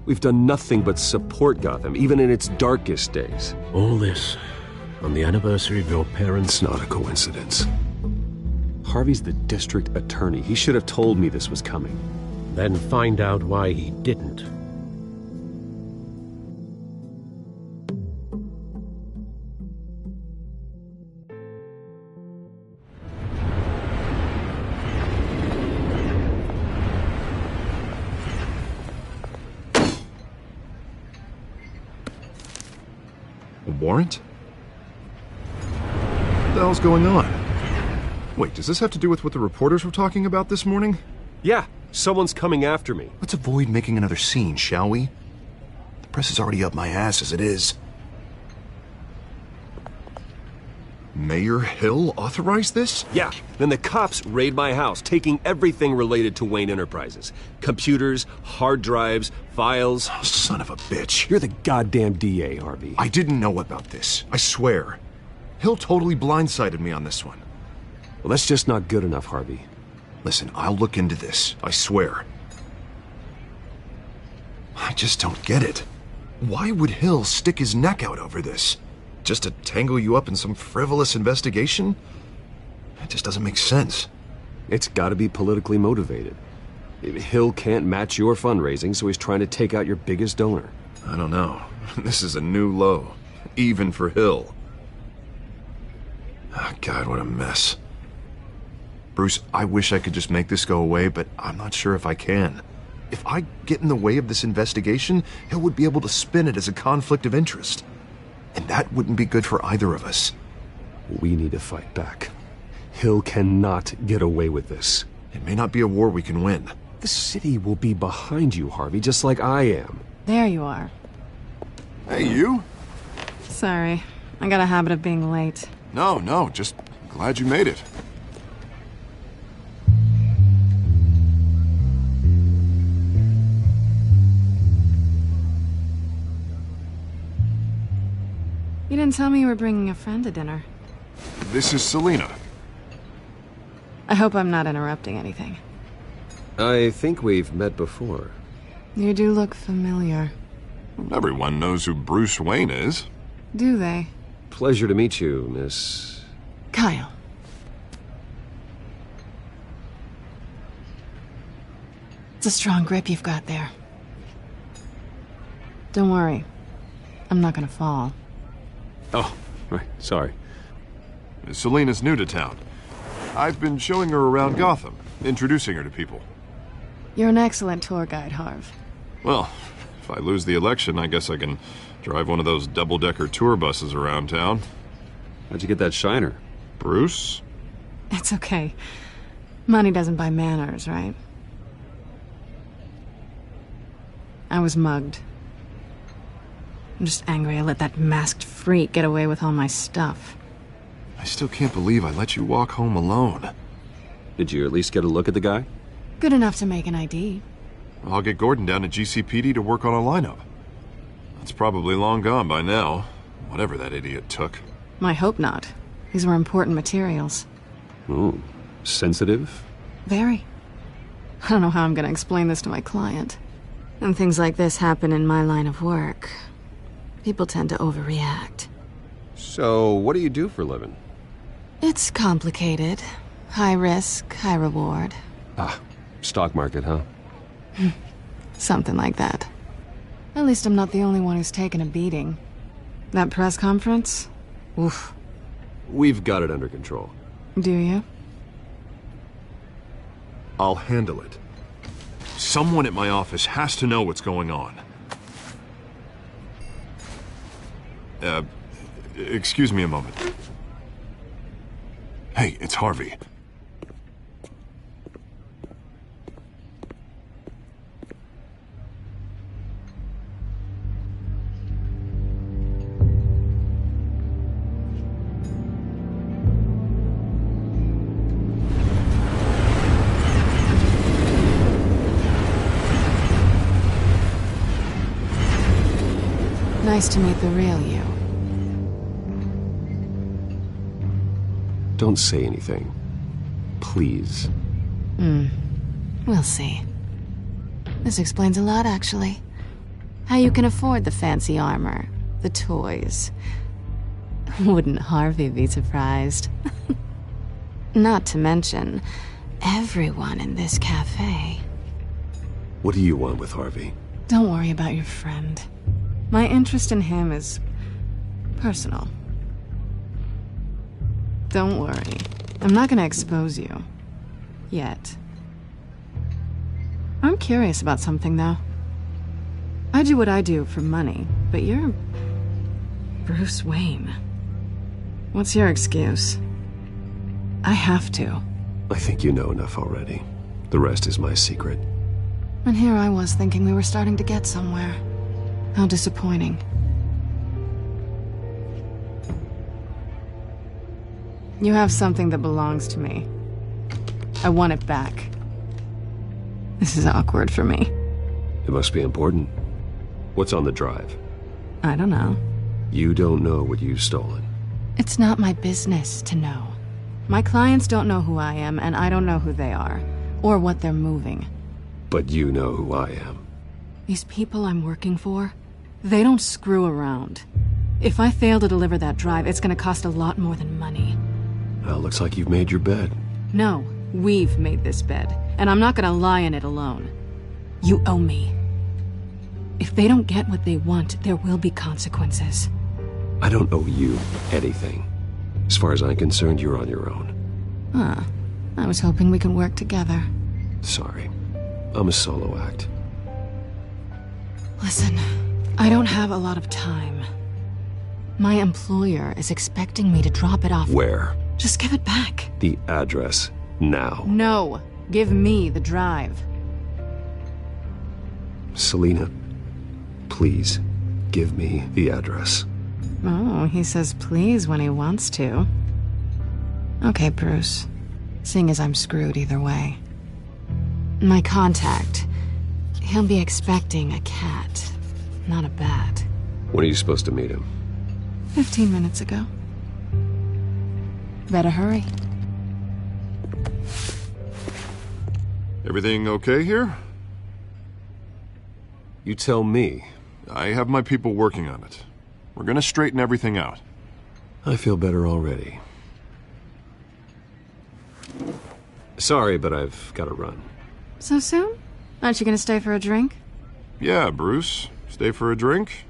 We've done nothing but support Gotham, even in its darkest days. All this on the anniversary of your parents'... It's not a coincidence. Harvey's the district attorney. He should have told me this was coming. Then find out why he didn't. A warrant? What the hell's going on? Wait, does this have to do with what the reporters were talking about this morning? Yeah, someone's coming after me. Let's avoid making another scene, shall we? The press is already up my ass as it is. Mayor Hill authorized this? Yeah, then the cops raid my house, taking everything related to Wayne Enterprises. Computers, hard drives, files. Oh, son of a bitch. You're the goddamn DA, Harvey. I didn't know about this. I swear. Hill totally blindsided me on this one. Well, that's just not good enough, Harvey. Listen, I'll look into this. I swear. I just don't get it. Why would Hill stick his neck out over this? Just to tangle you up in some frivolous investigation? It just doesn't make sense. It's gotta be politically motivated. Hill can't match your fundraising, so he's trying to take out your biggest donor. I don't know. This is a new low. Even for Hill. Oh, God, what a mess. Bruce, I wish I could just make this go away, but I'm not sure if I can. If I get in the way of this investigation, Hill would be able to spin it as a conflict of interest. And that wouldn't be good for either of us. We need to fight back. Hill cannot get away with this. It may not be a war we can win. The city will be behind you, Harvey, just like I am. There you are. Hey, you? Sorry. I got a habit of being late. No, just glad you made it. You didn't tell me you were bringing a friend to dinner. This is Selina. I hope I'm not interrupting anything. I think we've met before. You do look familiar. Everyone knows who Bruce Wayne is. Do they? Pleasure to meet you, Miss... Kyle. It's a strong grip you've got there. Don't worry. I'm not gonna fall. Oh, right. Sorry. Selena's new to town. I've been showing her around Gotham, introducing her to people. You're an excellent tour guide, Harv. Well, if I lose the election, I guess I can drive one of those double-decker tour buses around town. How'd you get that shiner? Bruce? It's okay. Money doesn't buy manners, right? I was mugged. I'm just angry I let that masked freak get away with all my stuff. I still can't believe I let you walk home alone. Did you at least get a look at the guy? Good enough to make an ID. I'll get Gordon down to GCPD to work on a lineup. That's probably long gone by now, whatever that idiot took. I hope not. These were important materials. Ooh, sensitive? Very. I don't know how I'm gonna explain this to my client. And things like this happen in my line of work. People tend to overreact. So, what do you do for a living? It's complicated. High risk, high reward. Ah, stock market, huh? Something like that. At least I'm not the only one who's taken a beating. That press conference? Oof. We've got it under control. Do you? I'll handle it. Someone at my office has to know what's going on. Excuse me a moment. Hey, it's Harvey. Nice to meet the real you. Don't say anything. Please. We'll see. This explains a lot, actually. How you can afford the fancy armor, the toys. Wouldn't Harvey be surprised? Not to mention, everyone in this cafe. What do you want with Harvey? Don't worry about your friend. My interest in him is personal. Don't worry. I'm not gonna expose you. Yet. I'm curious about something, though. I do what I do for money, but you're... Bruce Wayne. What's your excuse? I have to. I think you know enough already. The rest is my secret. And here I was thinking we were starting to get somewhere. How disappointing. You have something that belongs to me. I want it back. This is awkward for me. It must be important. What's on the drive? I don't know. You don't know what you've stolen. It's not my business to know. My clients don't know who I am, and I don't know who they are, or what they're moving. But you know who I am. These people I'm working for, they don't screw around. If I fail to deliver that drive, it's gonna cost a lot more than money. Well, looks like you've made your bed. No, we've made this bed, and I'm not gonna lie in it alone. You owe me. If they don't get what they want, there will be consequences. I don't owe you anything. As far as I'm concerned, you're on your own. Huh. I was hoping we could work together. Sorry. I'm a solo act. Listen, I don't have a lot of time. My employer is expecting me to drop it off. Where? Just give it back. The address, now. No. Give me the drive. Selena, please, give me the address. Oh, he says please when he wants to. Okay, Bruce. Seeing as I'm screwed either way. My contact, he'll be expecting a cat, not a bat. When are you supposed to meet him? 15 minutes ago. Better hurry. Everything okay here? You tell me. I have my people working on it. We're gonna straighten everything out. I feel better already. Sorry, but I've got to run. So soon? Aren't you gonna stay for a drink? Yeah, Bruce. Stay for a drink?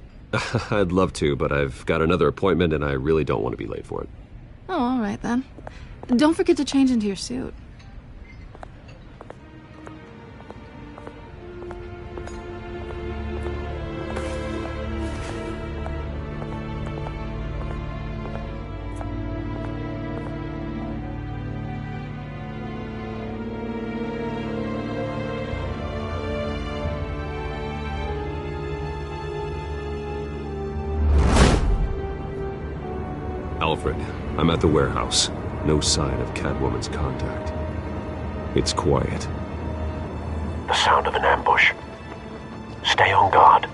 I'd love to, but I've got another appointment and I really don't want to be late for it. Oh, all right then. Don't forget to change into your suit. Alfred, I'm at the warehouse. No sign of Catwoman's contact. It's quiet. The sound of an ambush. Stay on guard.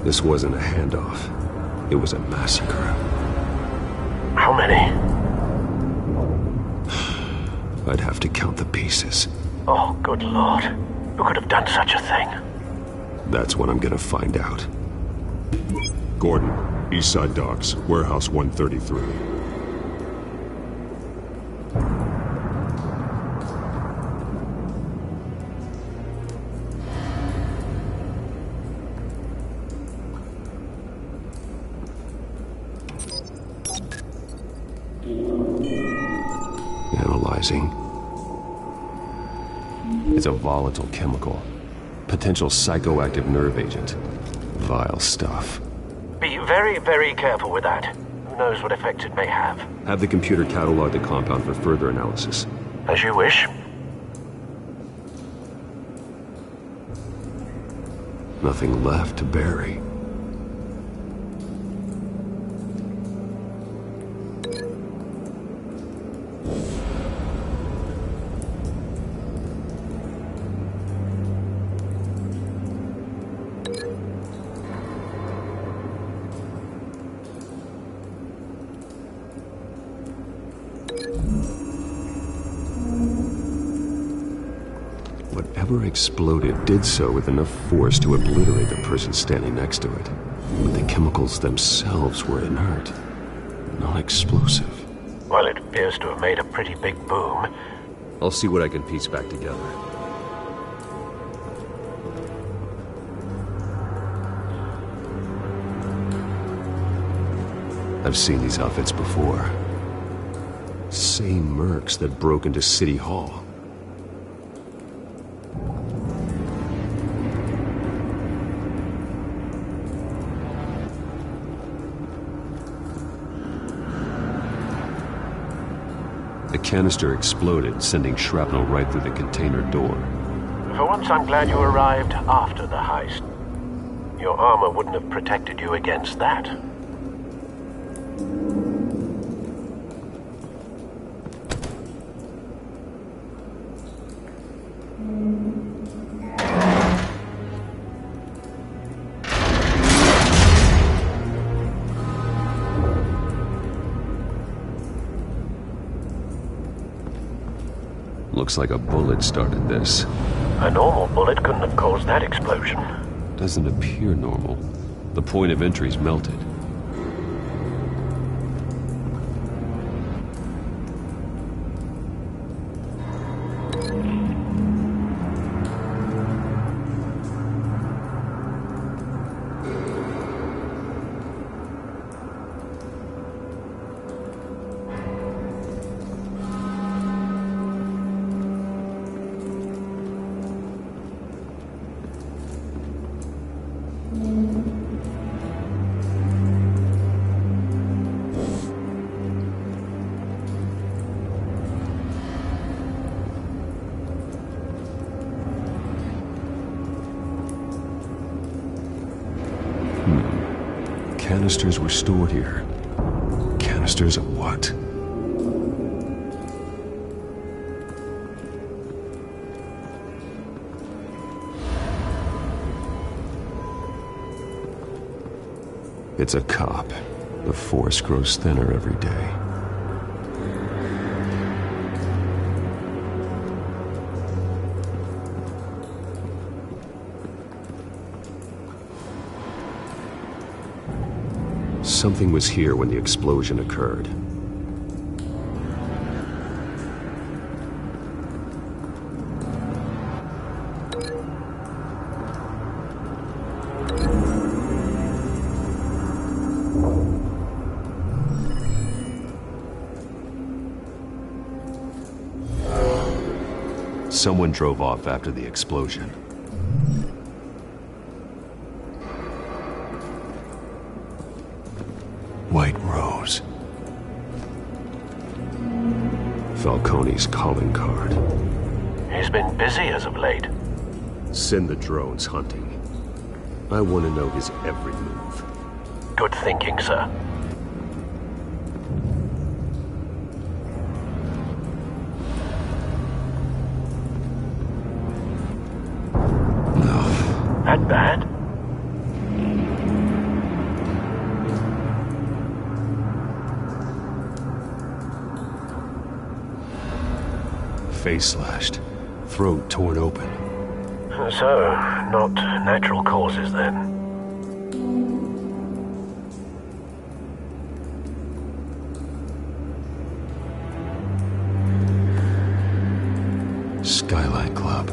This wasn't a handoff. It was a massacre. How many? I'd have to count the pieces. Oh, good lord. Who could have done such a thing? That's what I'm gonna find out. Gordon, Eastside Docks, Warehouse 133. Analyzing. It's a volatile chemical. Potential psychoactive nerve agent. Vile stuff. Be very, very careful with that. Who knows what effects it may have. Have the computer catalog the compound for further analysis. As you wish. Nothing left to bury. Whatever exploded did so with enough force to obliterate the person standing next to it. But the chemicals themselves were inert, not explosive. Well, it appears to have made a pretty big boom. I'll see what I can piece back together. I've seen these outfits before. Same mercs that broke into City Hall. The canister exploded, sending shrapnel right through the container door. For once, I'm glad you arrived after the heist. Your armor wouldn't have protected you against that. Looks like a bullet started this. A normal bullet couldn't have caused that explosion. Doesn't appear normal. The point of entry's melted. canisters were stored here. Canisters of what? It's a cop. The force grows thinner every day. Something was here when the explosion occurred. Someone drove off after the explosion. White Rose. Falcone's calling card. He's been busy as of late. Send the drones hunting. I want to know his every move. Good thinking, sir. That bad? Face slashed, throat torn open. So, not natural causes then. Skylight Club.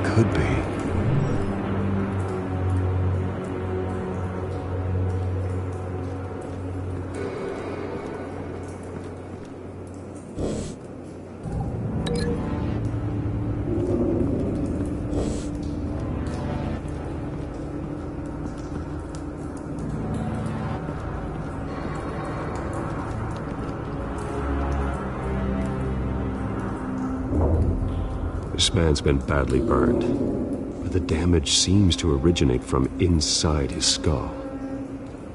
Could be. This man's been badly burned, but the damage seems to originate from inside his skull.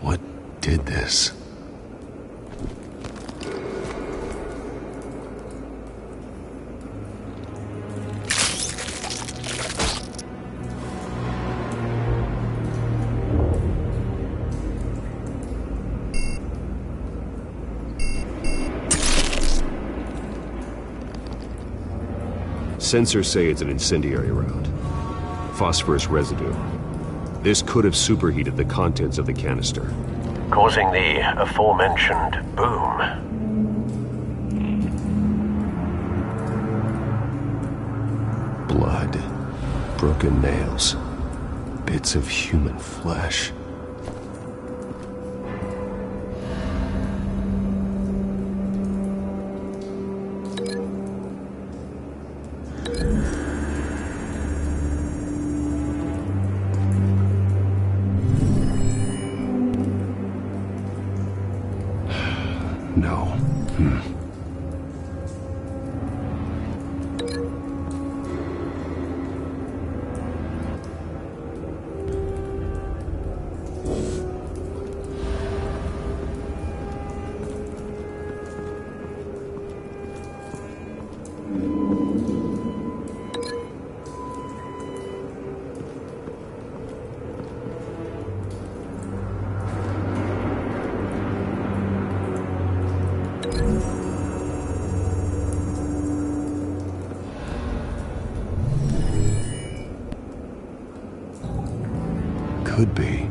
What did this? Sensors say it's an incendiary round. Phosphorus residue. This could have superheated the contents of the canister, causing the aforementioned boom. Blood, broken nails, bits of human flesh. No. Could be.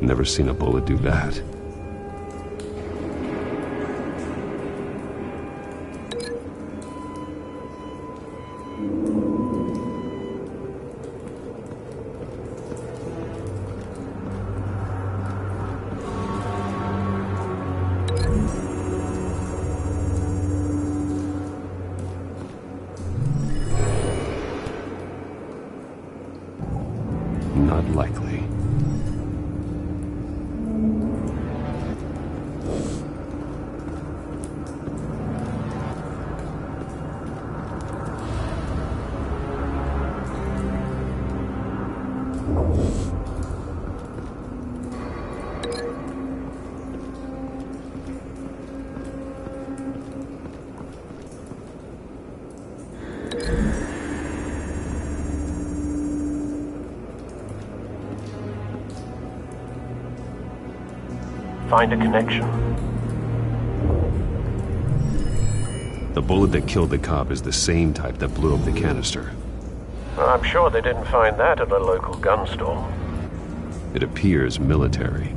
Never seen a bullet do that. Not likely. Find a connection. The bullet that killed the cop is the same type that blew up the canister. I'm sure they didn't find that at a local gun store. It appears military.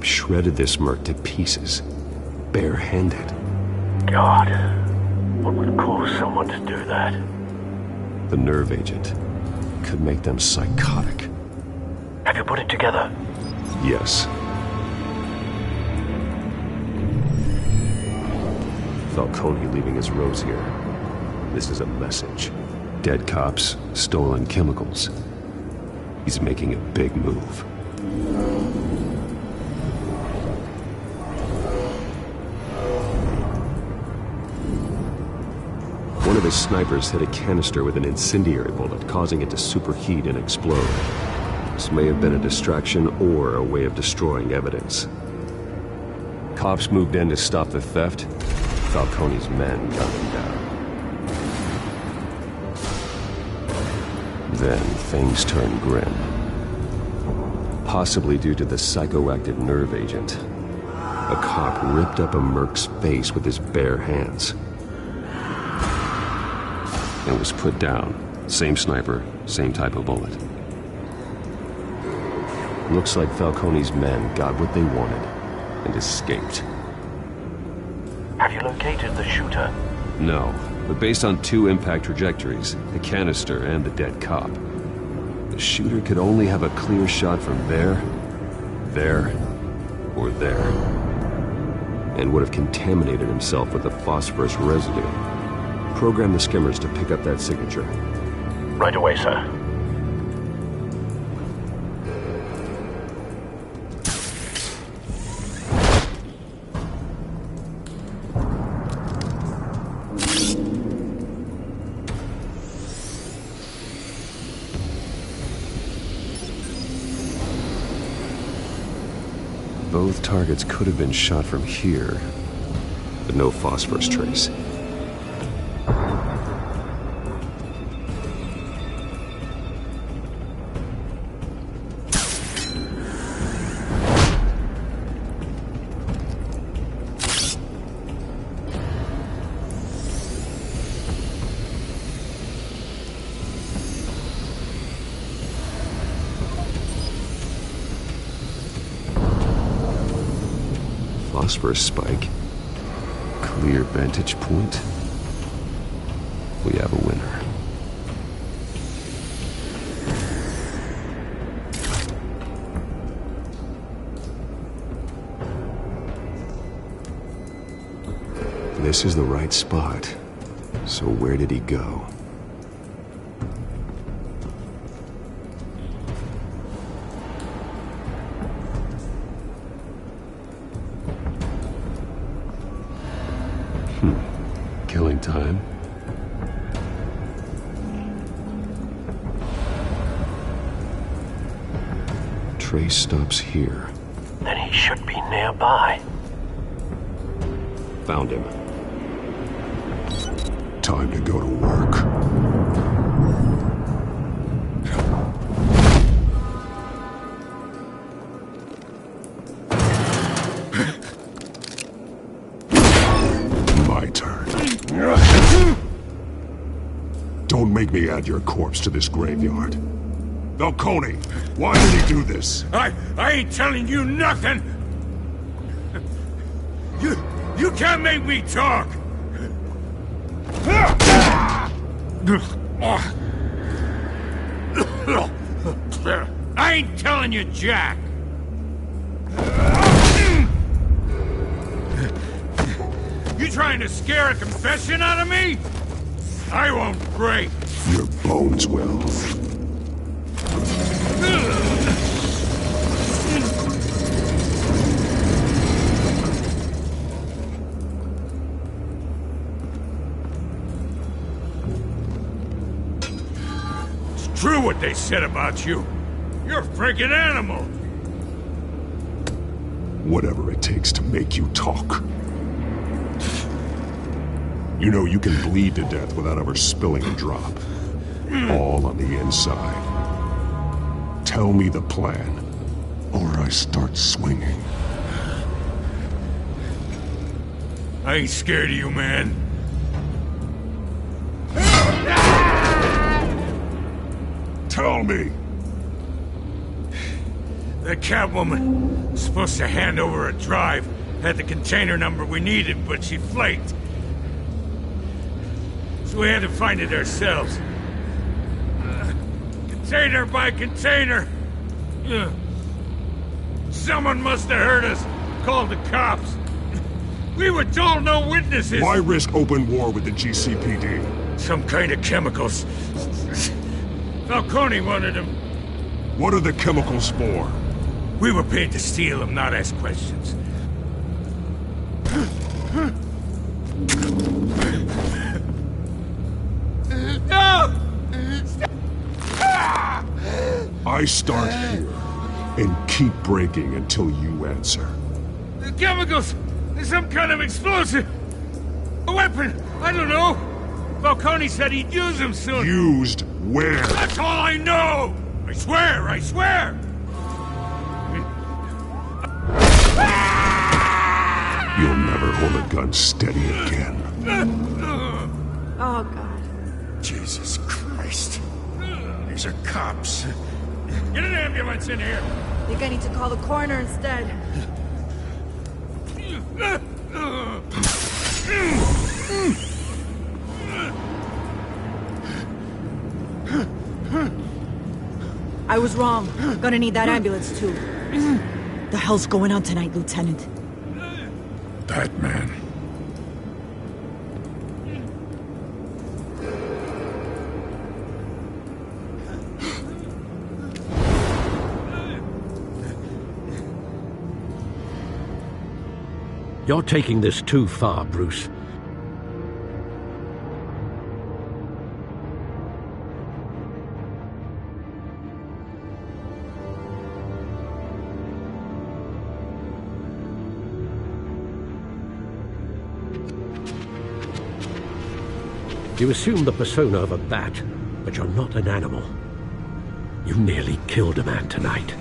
Shredded this merc to pieces, barehanded. God, what would cause someone to do that? The nerve agent could make them psychotic. Have you put it together? Yes. Falcone leaving his rose here. This is a message. Dead cops, stolen chemicals. He's making a big move. One of his snipers hit a canister with an incendiary bullet, causing it to superheat and explode. This may have been a distraction or a way of destroying evidence. Cops moved in to stop the theft. Falcone's men got him down. Then things turned grim. Possibly due to the psychoactive nerve agent. A cop ripped up a merc's face with his bare hands. And was put down. Same sniper, same type of bullet. Looks like Falcone's men got what they wanted and escaped. Have you located the shooter? No, but based on two impact trajectories, the canister and the dead cop, the shooter could only have a clear shot from there, or there, and would have contaminated himself with the phosphorus residue. Program the skimmers to pick up that signature. Right away, sir. Both targets could have been shot from here, but no phosphorus trace. Phosphorus spike. Clear vantage point. We have a winner. This is the right spot. So where did he go? Killing time. Trace stops here. Then he should be nearby. Found him. Time to go to work. My turn. Don't make me add your corpse to this graveyard. Falcone, why did he do this? I ain't telling you nothing! You can't make me talk! I ain't telling you jack! You trying to scare a confession out of me? I won't break. Your bones will. It's true what they said about you. You're a freaking animal. Whatever it takes to make you talk. You know you can bleed to death without ever spilling a drop. All on the inside. Tell me the plan, or I start swinging. I ain't scared of you, man. Tell me! The Catwoman was supposed to hand over a drive. Had the container number we needed, but she flaked. So we had to find it ourselves. Container by container. Someone must have heard us. Called the cops. We were told no witnesses. Why risk open war with the GCPD? Some kind of chemicals. Falcone wanted them. What are the chemicals for? We were paid to steal them, not ask questions. No! I start here and keep breaking until you answer. The chemicals! There's some kind of explosive! A weapon! I don't know! Falcone said he'd use them soon. Used where? That's all I know! I swear, I swear! You'll never hold a gun steady again. Oh, God. Jesus Christ. These are cops. Get an ambulance in here! I think I need to call the coroner instead. I was wrong. Gonna need that ambulance, too. The hell's going on tonight, Lieutenant? Batman. You're taking this too far, Bruce. You assume the persona of a bat, but you're not an animal. You nearly killed a man tonight.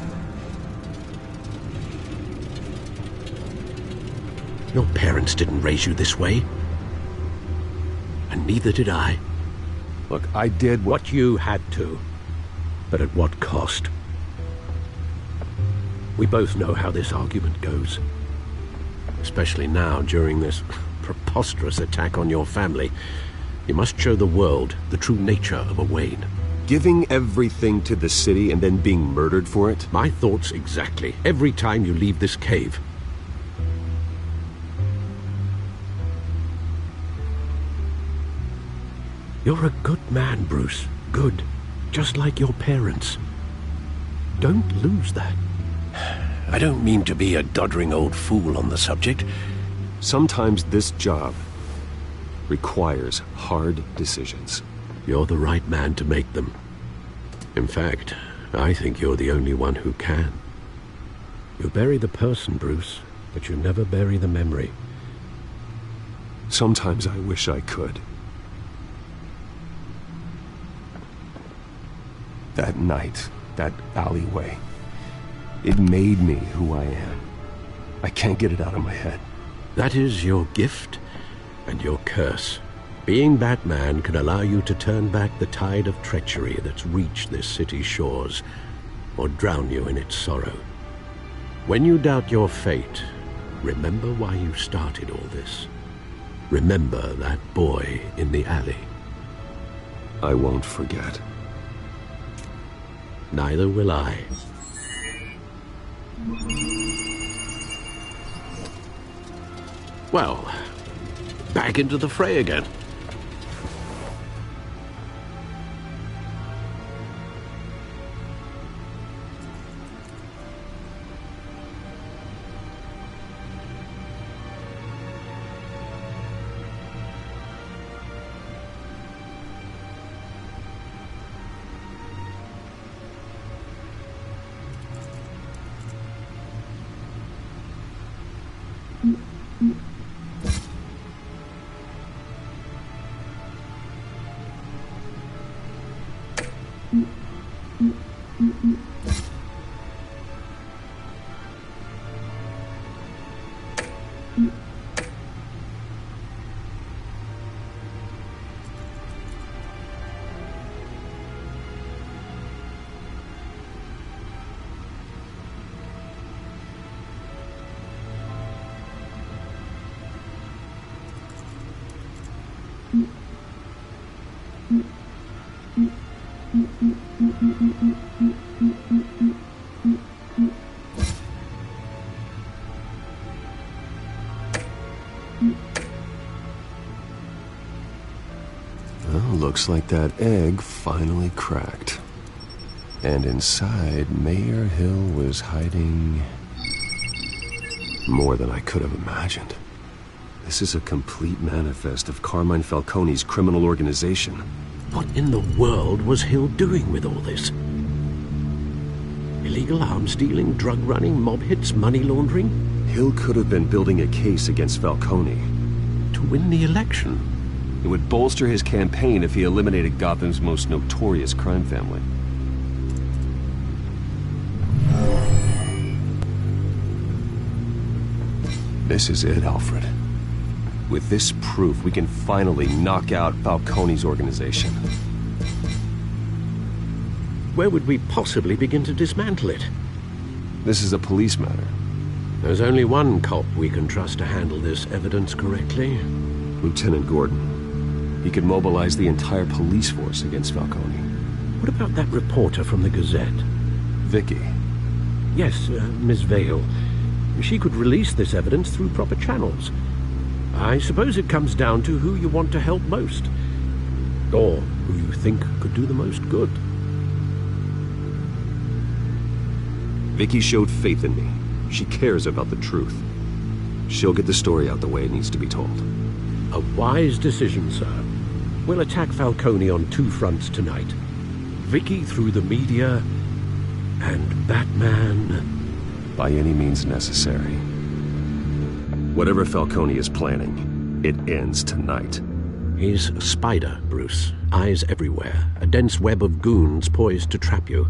Your parents didn't raise you this way. And neither did I. Look, I did what you had to. But at what cost? We both know how this argument goes. Especially now, during this preposterous attack on your family. You must show the world the true nature of a Wayne. Giving everything to the city and then being murdered for it? My thoughts exactly. Every time you leave this cave. You're a good man, Bruce. Good. Just like your parents. Don't lose that. I don't mean to be a doddering old fool on the subject. Sometimes this job requires hard decisions. You're the right man to make them. In fact, I think you're the only one who can. You bury the person, Bruce, but you never bury the memory. Sometimes I wish I could. That night, that alleyway, it made me who I am. I can't get it out of my head. That is your gift and your curse. Being Batman can allow you to turn back the tide of treachery that's reached this city's shores, or drown you in its sorrow. When you doubt your fate, remember why you started all this. Remember that boy in the alley. I won't forget. Neither will I. Well, back into the fray again. Well, looks like that egg finally cracked. And inside, Mayor Hill was hiding more than I could have imagined. This is a complete manifest of Carmine Falcone's criminal organization. What in the world was Hill doing with all this? Illegal arms dealing, drug running, mob hits, money laundering? Hill could have been building a case against Falcone. To win the election? It would bolster his campaign if he eliminated Gotham's most notorious crime family. This is it, Alfred. With this proof, we can finally knock out Falcone's organization. Where would we possibly begin to dismantle it? This is a police matter. There's only one cop we can trust to handle this evidence correctly. Lieutenant Gordon. He could mobilize the entire police force against Falcone. What about that reporter from the Gazette? Vicky. Yes, Miss Vale. She could release this evidence through proper channels. I suppose it comes down to who you want to help most. Or who you think could do the most good. Vicky showed faith in me. She cares about the truth. She'll get the story out the way it needs to be told. A wise decision, sir. We'll attack Falcone on two fronts tonight. Vicky through the media, and Batman... by any means necessary. Whatever Falcone is planning, it ends tonight. He's a spider, Bruce. Eyes everywhere. A dense web of goons poised to trap you.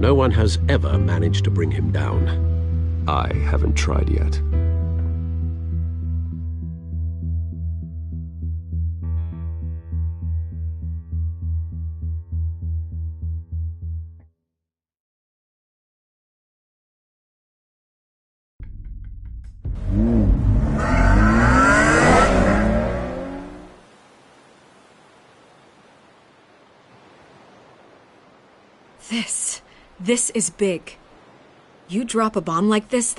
No one has ever managed to bring him down. I haven't tried yet. This is big. You drop a bomb like this,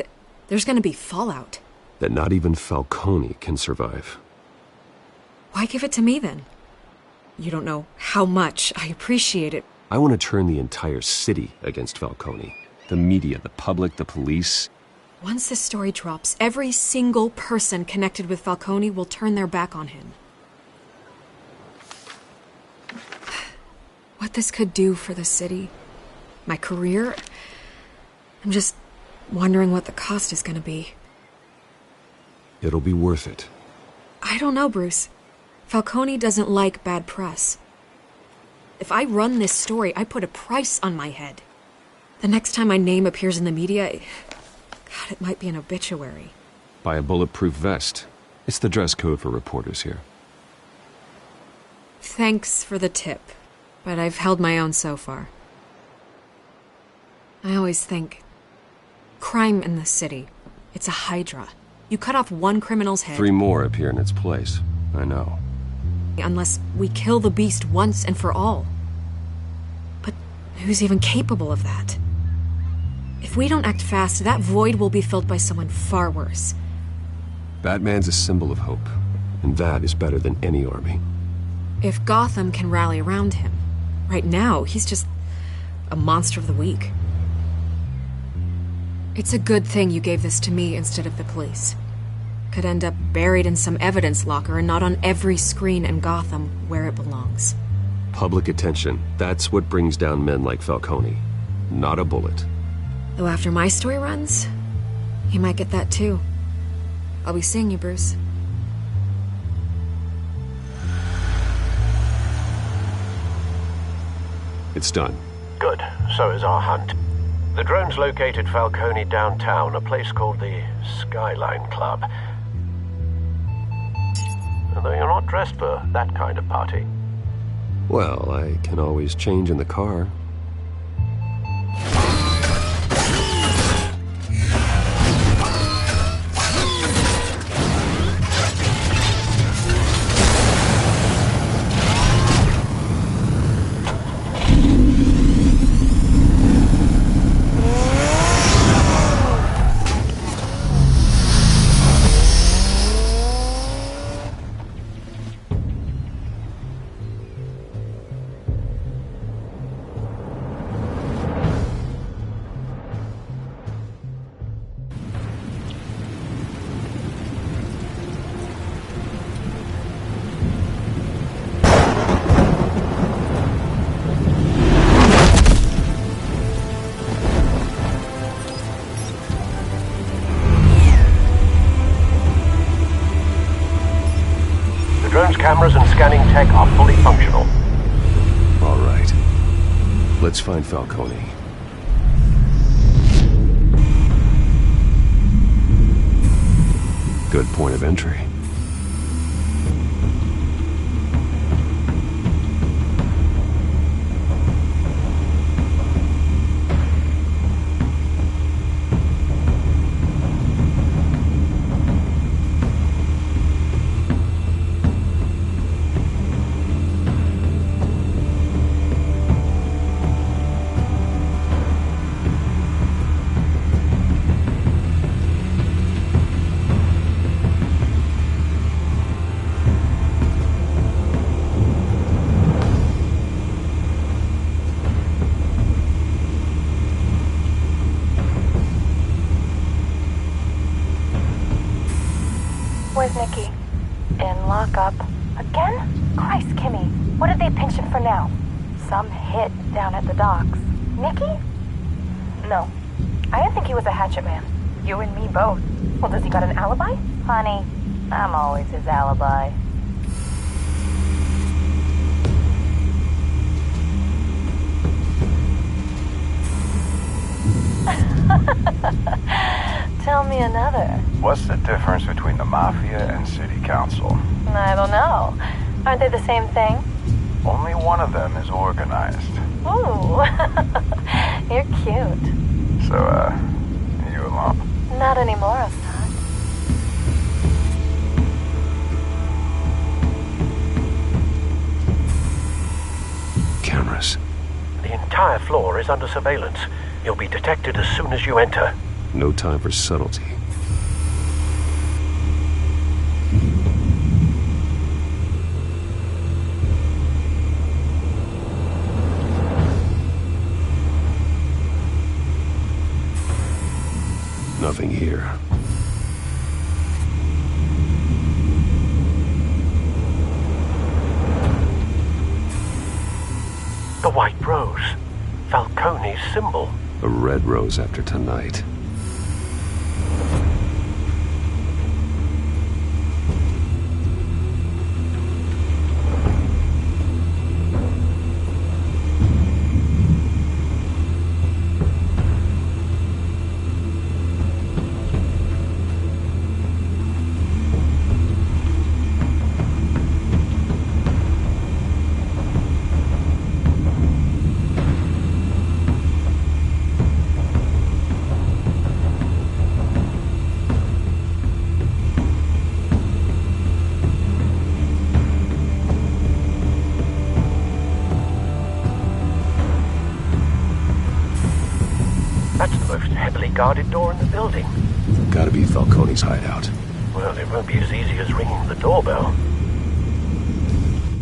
there's gonna be fallout. That not even Falcone can survive. Why give it to me then? You don't know how much I appreciate it. I want to turn the entire city against Falcone. The media, the public, the police. Once this story drops, every single person connected with Falcone will turn their back on him. What this could do for the city, my career, I'm just wondering what the cost is going to be. It'll be worth it. I don't know, Bruce. Falcone doesn't like bad press. If I run this story, I put a price on my head. The next time my name appears in the media, God, it might be an obituary. Buy a bulletproof vest. It's the dress code for reporters here. Thanks for the tip, but I've held my own so far. I always think, crime in the city, it's a hydra. You cut off one criminal's head... 3 more appear in its place. I know. Unless we kill the beast once and for all. But who's even capable of that? If we don't act fast, that void will be filled by someone far worse. Batman's a symbol of hope, and that is better than any army. If Gotham can rally around him, right now, he's just a monster of the week. It's a good thing you gave this to me instead of the police. Could end up buried in some evidence locker and not on every screen in Gotham where it belongs. Public attention, that's what brings down men like Falcone. Not a bullet. Though after my story runs, he might get that too. I'll be seeing you, Bruce. It's done. Good. So is our hunt. The drone's located Falcone downtown, a place called the Skyline Club. Although you're not dressed for that kind of party. Well, I can always change in the car. Cameras and scanning tech are fully functional. All right. Let's find Falcone. Good point of entry. Where's Nikki? In lockup. Again? Christ, Kimmy. What did they pinch him for now? Some hit down at the docks. Nikki? No. I didn't think he was a hatchet man. You and me both. Well, does he got an alibi? Honey, I'm always his alibi. Tell me another. What's the difference between the Mafia and City Council? I don't know. Aren't they the same thing? Only one of them is organized. Ooh. You're cute. So, you alone? Not anymore, Assad. Cameras. The entire floor is under surveillance. You'll be detected as soon as you enter. No time for subtlety. Nothing here. The white rose. Falcone's symbol. A red rose after tonight. guarded door in the building. Gotta be Falcone's hideout. Well, it won't be as easy as ringing the doorbell.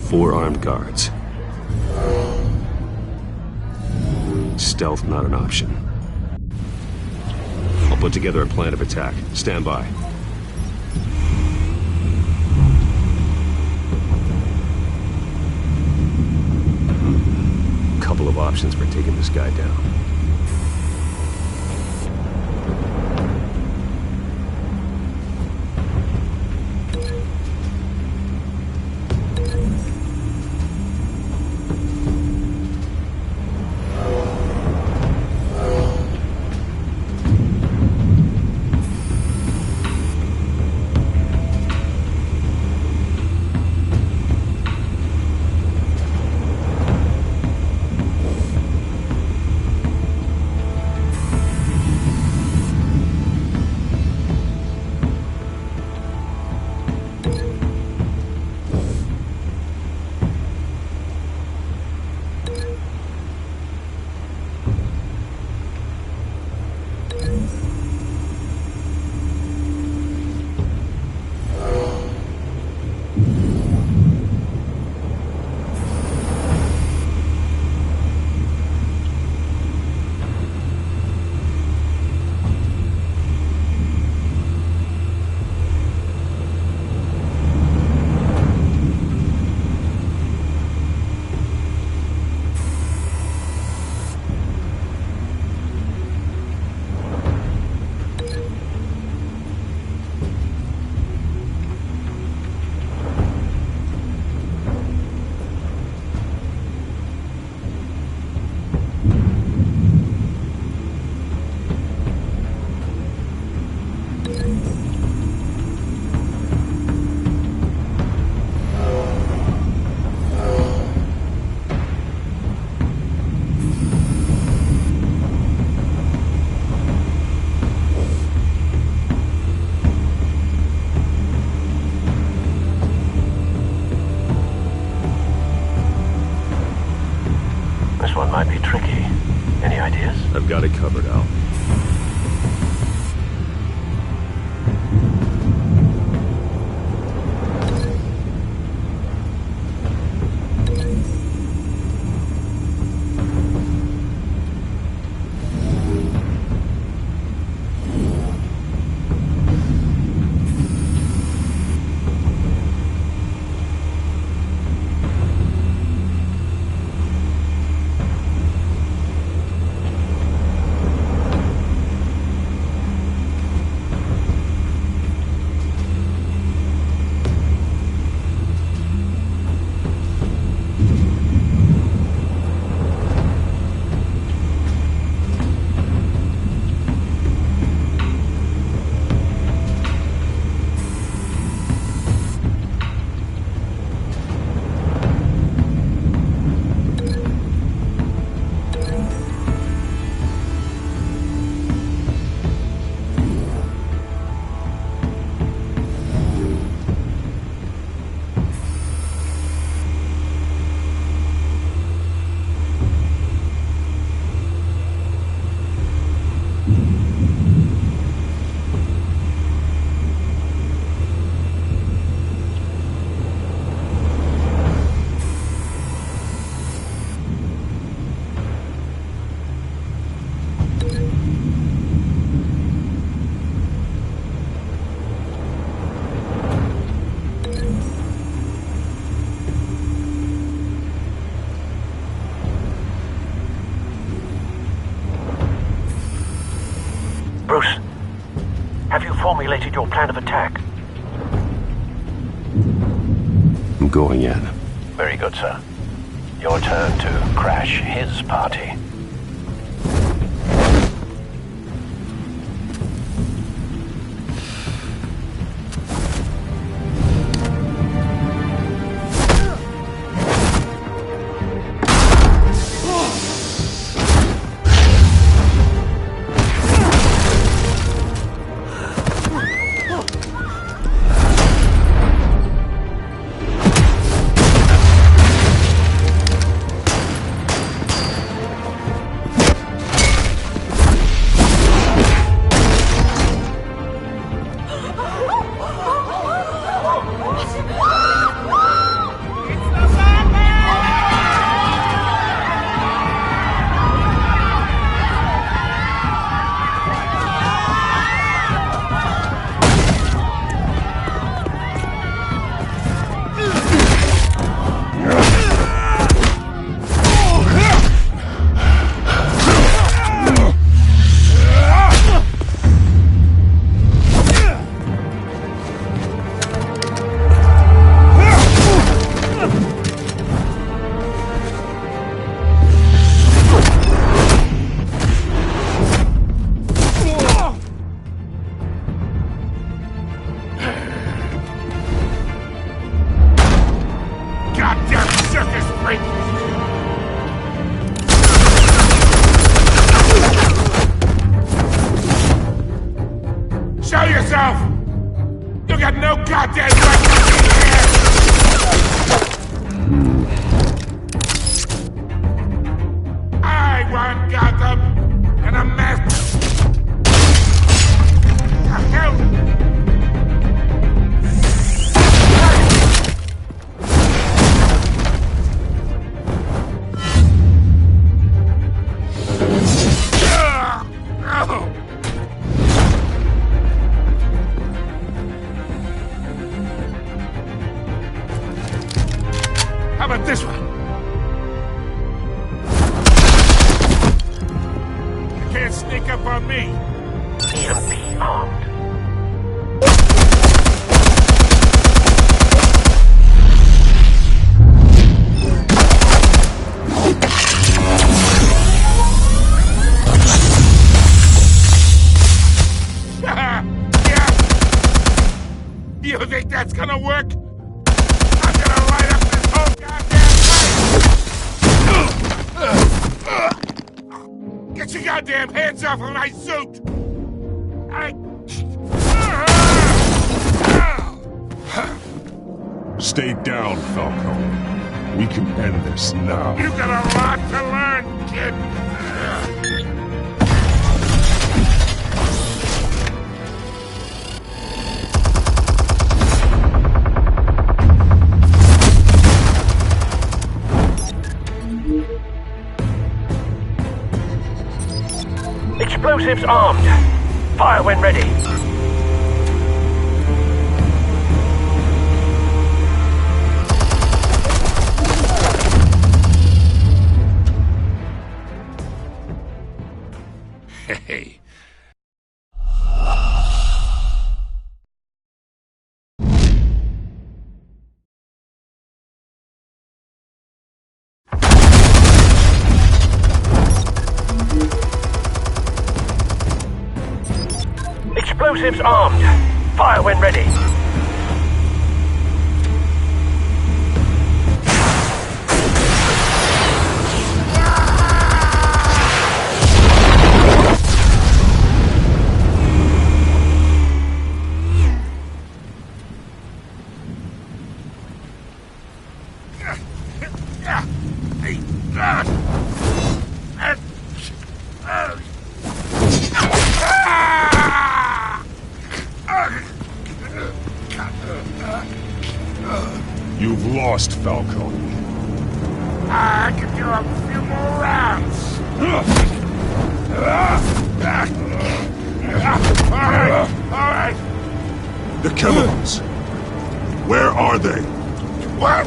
4 armed guards. Stealth not an option. I'll put together a plan of attack. Stand by. Couple of options for taking this guy down. I've got it covered, Al. Bruce, have you formulated your plan of attack? I'm going in. Very good, sir. Your turn to crash his party. Show yourself! You got no goddamn right to be here! I want Gotham and a mess. The hell? How about this one? You can't sneak up on me. EMP armed. Yeah. You think that's gonna work? I'm gonna light up this whole goddamn place! Get your goddamn hands off of my suit! Stay down, Falcone. We can end this now. You got a lot to learn, kid! Explosives armed. Fire when ready. Hey. Explosives armed. Fire when ready. You've lost, Falcone. I could do a few more rounds. All right. The chemicals. Where are they? What?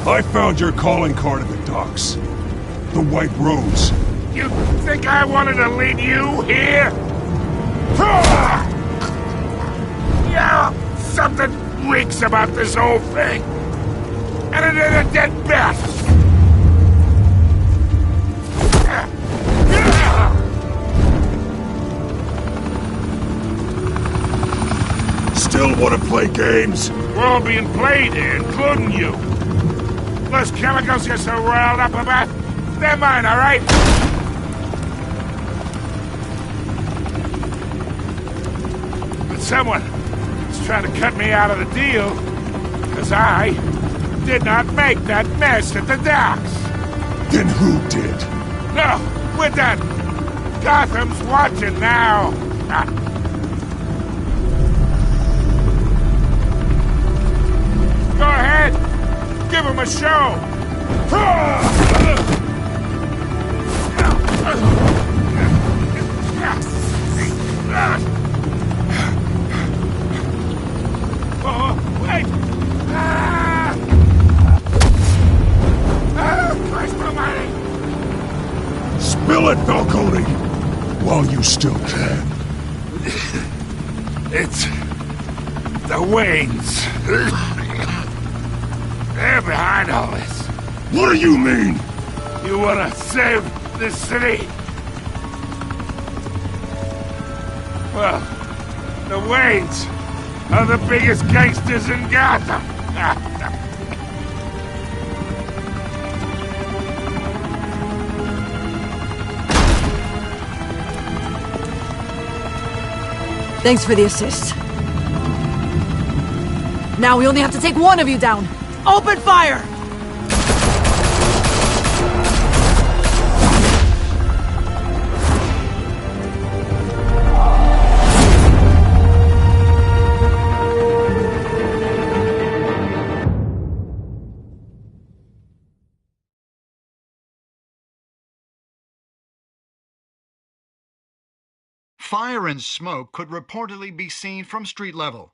I found your calling card at the docks. The White Rose. You think I wanted to leave you here? Yeah, something reeks about this whole thing. And it is a dead bat. Still want to play games? We're all being played here, including you. Those chemicals you're so riled up about, they're mine, all right? But someone is trying to cut me out of the deal, because I did not make that mess at the docks. Then who did? No, we're done. Gotham's watching now. Go ahead. Give him a show. Oh, wait. Christ almighty. Spill it, Falcone! While you still can. It's the Waynes. They're behind all this. What do you mean? You wanna save this city? Well, the Waynes are the biggest gangsters in Gotham. Thanks for the assist. Now we only have to take one of you down. Open fire! Fire and smoke could reportedly be seen from street level.